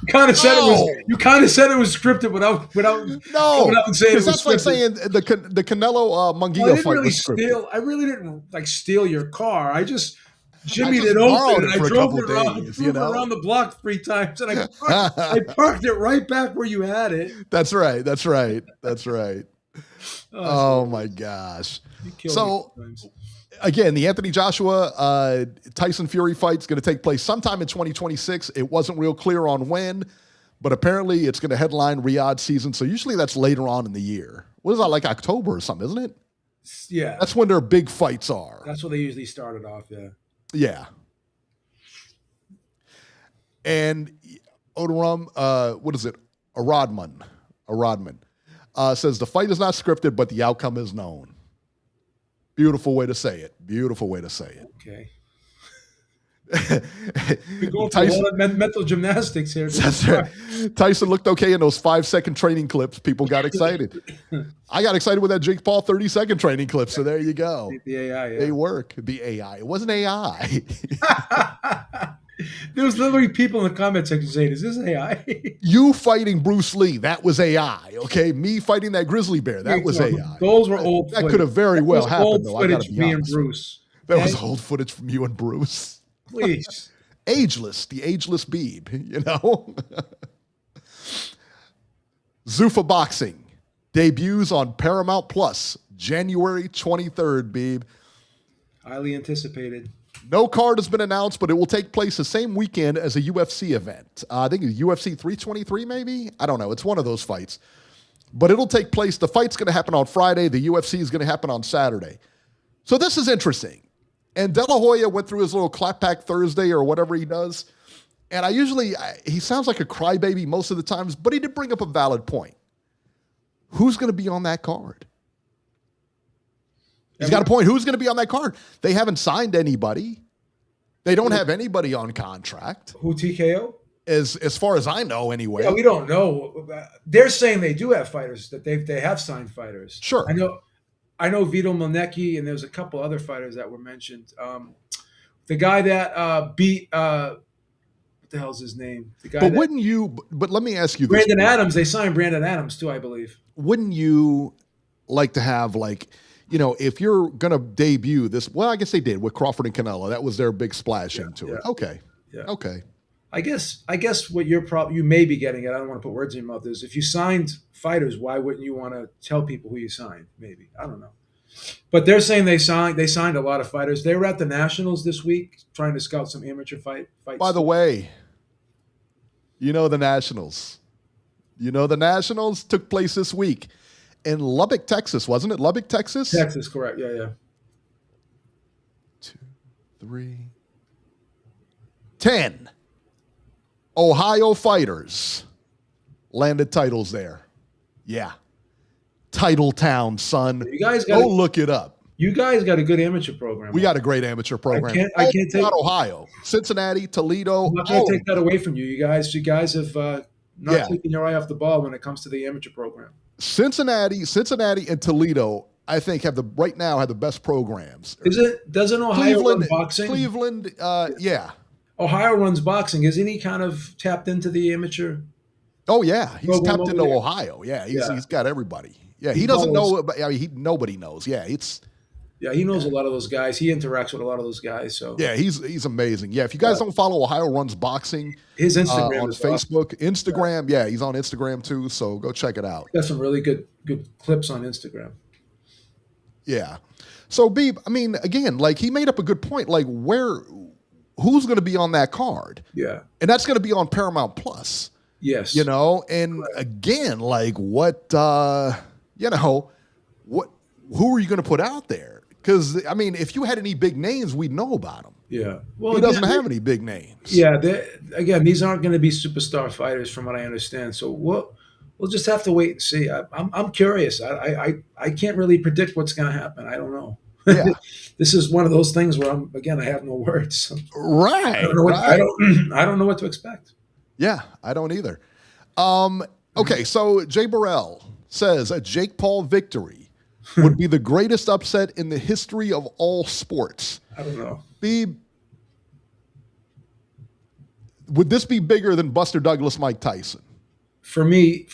kind of said it was scripted without saying it was that's scripted. Like saying the Canelo Munguia fight was scripted. I really didn't steal your car. I just jimmied it open and I drove it around the block 3 times and I parked it right back where you had it. That's right. Oh my gosh. So again, the Anthony Joshua Tyson Fury fight is going to take place sometime in 2026. It wasn't real clear on when, but apparently it's going to headline Riyadh season. So usually that's later on in the year. What is that, like October or something, isn't it? Yeah. That's when their big fights are. That's when they usually started off, yeah. Yeah. And Odoram, what is it? Aradman says the fight is not scripted, but the outcome is known. Beautiful way to say it. Okay. We're going for a lot of mental gymnastics here. That's right. Tyson looked okay in those 5-second training clips. People got excited. I got excited with that Jake Paul 30-second training clip. So there you go. The AI. Yeah. They work. The AI. It wasn't AI. There was literally people in the comment section saying, "Is this AI?" You fighting Bruce Lee, that was AI. Okay, me fighting that grizzly bear, that was AI. Those were old. That could have very well happened, though. I gotta be honest. Bruce. That was old footage from you and Bruce. Please. Ageless, the ageless Beeb, you know? Zuffa Boxing debuts on Paramount Plus, January 23rd, Beeb. Highly anticipated. No card has been announced, but it will take place the same weekend as a UFC event. I think it's UFC 323, maybe? I don't know. It's one of those fights. But it'll take place. The fight's going to happen on Friday. The UFC is going to happen on Saturday. So this is interesting. And De La Hoya went through his little clapback Thursday or whatever he does. And he sounds like a crybaby most of the times, but he did bring up a valid point. Who's going to be on that card? He's got a point. Who's going to be on that card? They haven't signed anybody. They don't have anybody on contract. Who, TKO? As far as I know, anyway. Yeah, we don't know. They're saying they do have fighters, that they have signed fighters. Sure. I know Vito Milnecki, and there's a couple other fighters that were mentioned. The guy that beat what the hell's his name? The guy. But let me ask you this. Brandon Adams. They signed Brandon Adams too, I believe. Wouldn't you like to have, like, you know, if you're gonna debut this? Well, I guess they did with Crawford and Canelo. That was their big splash into it. Okay. Yeah. Okay. I guess what you may be getting at, I don't want to put words in your mouth, is if you signed fighters, why wouldn't you want to tell people who you signed? Maybe. I don't know. But they're saying they signed a lot of fighters. They were at the Nationals this week trying to scout some amateur fights. By the way, the Nationals. The Nationals took place this week in Lubbock, Texas, wasn't it? Lubbock, Texas? Texas, correct. Yeah. 2, 3, 10. Ohio fighters landed titles there. Yeah. Title town, son. You guys go look it up. You guys got a good amateur program. We got a great amateur program. I can't take Ohio, Cincinnati, Toledo. I'm not going to take that away from you. You guys have not taken your eye off the ball when it comes to the amateur program. Cincinnati, and Toledo, I think have the best programs. Doesn't Ohio run boxing? Cleveland, yeah. Ohio runs boxing. Isn't he kind of tapped into the amateur? Oh yeah, he's tapped into Ohio. Yeah, he's got everybody. Yeah, he doesn't know. But nobody knows. Yeah, he knows a lot of those guys. He interacts with a lot of those guys. So yeah, he's amazing. Yeah, if you guys don't follow Ohio Runs Boxing, his Instagram on Facebook, awesome. Instagram. Yeah, he's on Instagram too. So go check it out. Got some really good clips on Instagram. Yeah. So Beeb, I mean, again, like he made up a good point. Like who's going to be on that card? Yeah, and that's going to be on Paramount Plus. Yes. And again, like what, who are you going to put out there? Because, I mean, if you had any big names, we'd know about them. Yeah. Well, he doesn't have any big names. Yeah. Again, these aren't going to be superstar fighters from what I understand. So we'll just have to wait and see. I'm curious. I can't really predict what's going to happen. I don't know. Yeah. This is one of those things where I have no words. Right. I don't know what to expect. Yeah, I don't either. Okay, so Jay Burrell says a Jake Paul victory would be the greatest upset in the history of all sports. I don't know. Would this be bigger than Buster Douglas, Mike Tyson? For me,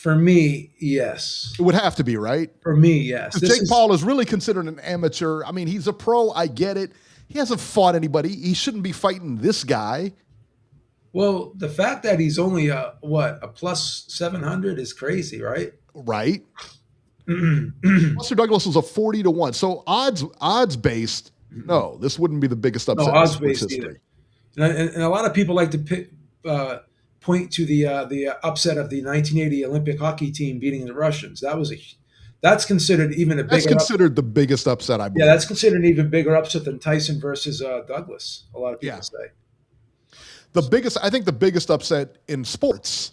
yes. It would have to be, right? For me, yes. Jake Paul is really considered an amateur. I mean, he's a pro. I get it. He hasn't fought anybody. He shouldn't be fighting this guy. Well, the fact that he's only a plus 700 is crazy, right? Right. Buster Douglas was a 40-1. So odds based, no, this wouldn't be the biggest upset. No, odds based either. And a lot of people like to point to the upset of the 1980 Olympic hockey team beating the Russians. That's considered even a bigger. That's considered the biggest upset, I believe. Yeah, that's considered an even bigger upset than Tyson versus Douglas. A lot of people say. I think the biggest upset in sports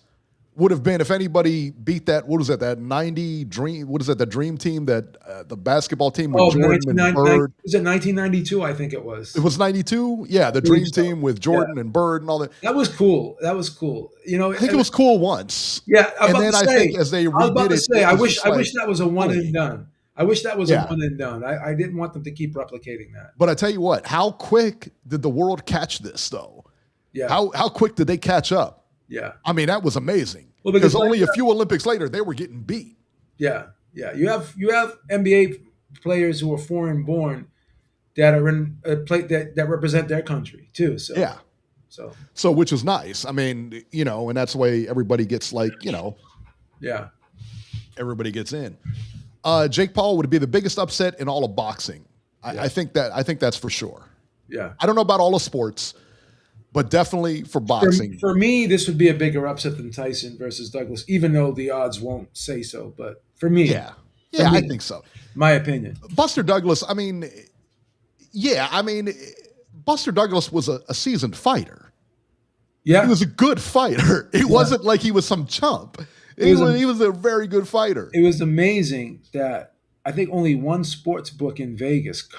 would have been if anybody beat that, what was that, that 90 Dream, what is that, the Dream Team, that the basketball team with Jordan and Bird. Was it 1992, I think it was. It was 92? Yeah, the Dream Team with Jordan and Bird and all that. That was cool. I think it was cool once. Yeah, I think as they redid it, I wish that was a one and done. I wish that was a one and done. I didn't want them to keep replicating that. But I tell you what, how quick did the world catch this, though? Yeah. How quick did they catch up? Yeah. I mean, that was amazing. Well, because only a few Olympics later, they were getting beat. Yeah. Yeah. You have NBA players who are foreign born that are in that represent their country too. So yeah. So which is nice. I mean, and that's the way everybody gets yeah. Everybody gets in. Jake Paul would be the biggest upset in all of boxing. I think that's for sure. Yeah. I don't know about all the sports, but definitely for boxing. For me, this would be a bigger upset than Tyson versus Douglas, even though the odds won't say so. But for me, I think so. My opinion. Buster Douglas, Buster Douglas was a seasoned fighter. Yeah. He was a good fighter. It wasn't like he was some chump. He was a very good fighter. It was amazing that I think only one sports book in Vegas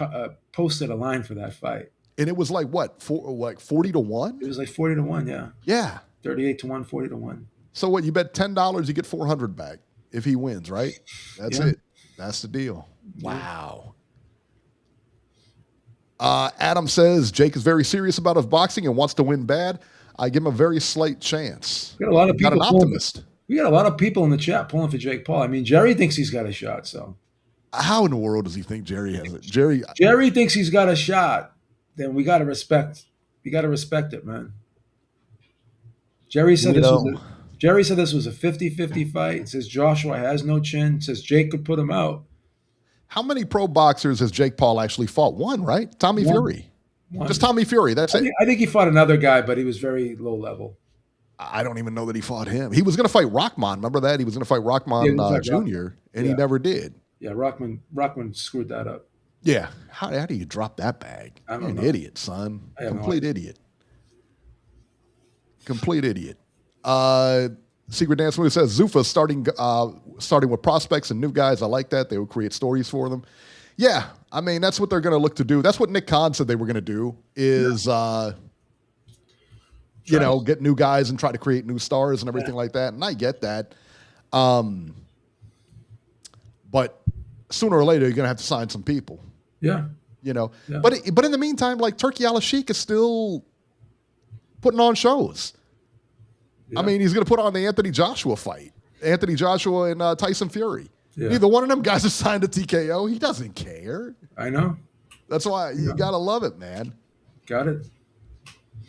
posted a line for that fight. And it was like what? 40 to 1? It was like 40 to 1, yeah. Yeah. 38 to 1, 40 to 1. So what? You bet $10, you get 400 back if he wins, right? That's it. That's the deal. Wow. Adam says Jake is very serious about his boxing and wants to win bad. I give him a very slight chance. We got a lot of people. Got an optimist. We got a lot of people in the chat pulling for Jake Paul. I mean, Jerry thinks he's got a shot. So, how in the world does he think Jerry has it? Jerry thinks he's got a shot. Then we got to respect. We got to respect it, man. Jerry said this was a 50-50 fight. Says Joshua has no chin. Says Jake could put him out. How many pro boxers has Jake Paul actually fought? One, right? Tommy Fury. Just Tommy Fury. That's it. I think he fought another guy, but he was very low level. I don't even know that he fought him. He was going to fight Rockman. Remember that? He was going to fight Rockman Jr., and he never did. Yeah, Rockman screwed that up. Yeah. How do you drop that bag? You're an idiot, son. Complete idiot. Complete idiot. Secret Dance Movie says Zuffa starting with prospects and new guys. I like that. They would create stories for them. Yeah, I mean, that's what they're going to look to do. That's what Nick Khan said they were going to do is, get new guys and try to create new stars and everything like that. And I get that. But sooner or later, you're going to have to sign some people. Yeah. But in the meantime, like Turkey Al-Sheikh is still putting on shows. Yeah. I mean, he's going to put on the Anthony Joshua fight. Anthony Joshua and Tyson Fury. Yeah. Neither one of them guys is signed to TKO. He doesn't care. I know. That's why you got to love it, man. Got it.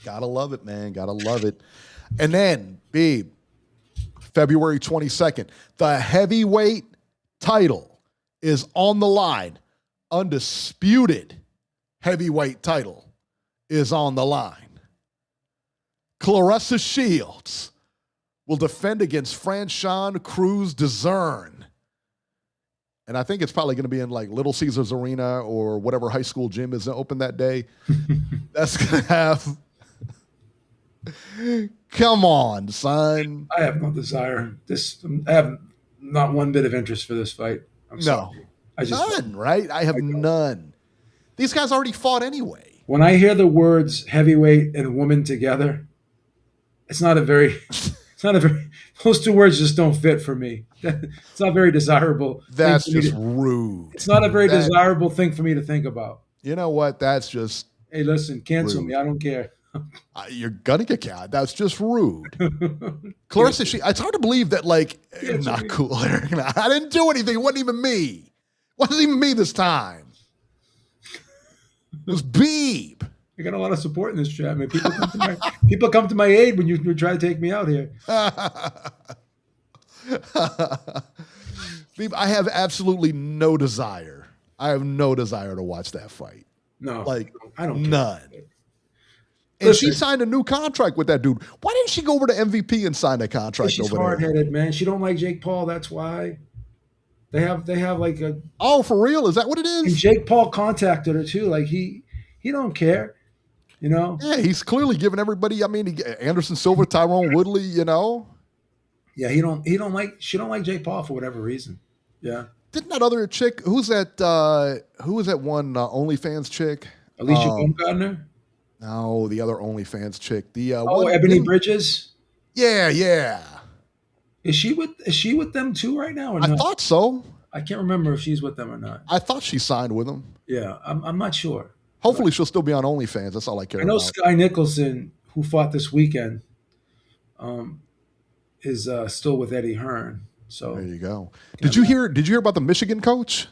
Got to love it, man. Got to love it. And then, babe, February 22nd, the heavyweight title is on the line. Undisputed heavyweight title is on the line. Claressa Shields will defend against Franchon Cruz DAZN. And I think it's probably going to be in like Little Caesars Arena or whatever high school gym is open that day. That's going to have... Come on, son. I have no desire. I have not one bit of interest for this fight. I'm sorry. None, right? I have none. These guys already fought anyway. When I hear the words heavyweight and woman together, it's not a very, those two words just don't fit for me. It's not very desirable. That's just rude. It's not a very desirable thing for me to think about. You know what? That's just. Hey, listen, cancel me. I don't care. You're gonna get caught. That's just rude. Claressa, it's hard to believe that, not cool. I didn't do anything. It wasn't even me. It wasn't even me this time. It was Beeb. I got a lot of support in this chat, man. People come to my aid when you try to take me out here. Beeb, I have absolutely no desire. I have no desire to watch that fight. No, I don't. None. And she signed a new contract with that dude. Why didn't she go over to MVP and sign that contract over there? She's hard-headed, man. She don't like Jake Paul. That's why. They have like a. Oh, for real? Is that what it is? And Jake Paul contacted her too. Like he don't care, Yeah, he's clearly giving everybody. I mean, Anderson Silva, Tyrone Woodley. Yeah, she don't like Jake Paul for whatever reason. Yeah. Didn't that other chick? Who was that one OnlyFans chick? Alicia Baumgartner. No, the other OnlyFans chick. The Ebony Bridges. Yeah. Is she with them too right now? Or I thought so. I can't remember if she's with them or not. I thought she signed with them. Yeah, I'm not sure. Hopefully, she'll still be on OnlyFans. That's all I care about. I know Sky Nicholson, who fought this weekend, is still with Eddie Hearn. So there you go. Did you hear about the Michigan coach?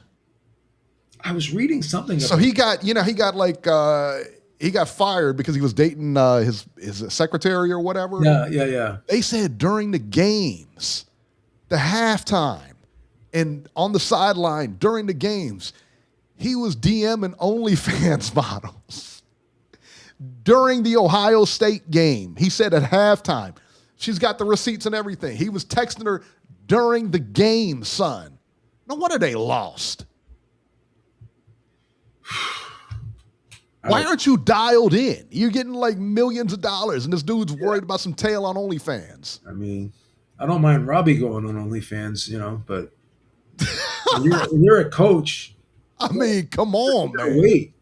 I was reading something. So he got fired because he was dating his secretary or whatever. Yeah. They said during the games, the halftime, and on the sideline during the games, he was DMing OnlyFans models. During the Ohio State game, he said at halftime, she's got the receipts and everything. He was texting her during the game, son. No wonder they lost. Why aren't you dialed in? You're getting like millions of dollars, and this dude's worried about some tail on OnlyFans. I mean, I don't mind Robbie going on OnlyFans, but When you're a coach, I mean, come on, you gotta man. wait.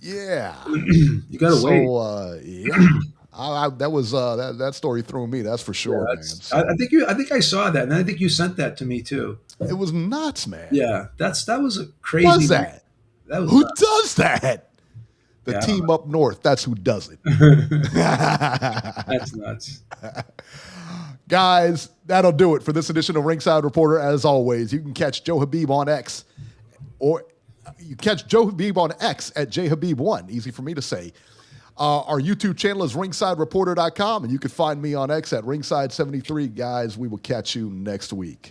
Yeah. You gotta wait. Yeah. That was that story threw me. That's for sure, Yeah, man. So, I think I saw that, and I think you sent that to me too. it was nuts, man. Yeah, that was a crazy. Was that? That was Who nuts. does that? The Yeah, I team up north. That's who does it. That's nuts. Guys, that'll do it for this edition of Ringside Reporter. As always, you can catch Joe Habib on X, or you catch Joe Habib on X at jhabib1. Easy for me to say. Our YouTube channel is ringsidereporter.com, and you can find me on X at ringside73. Guys, we will catch you next week.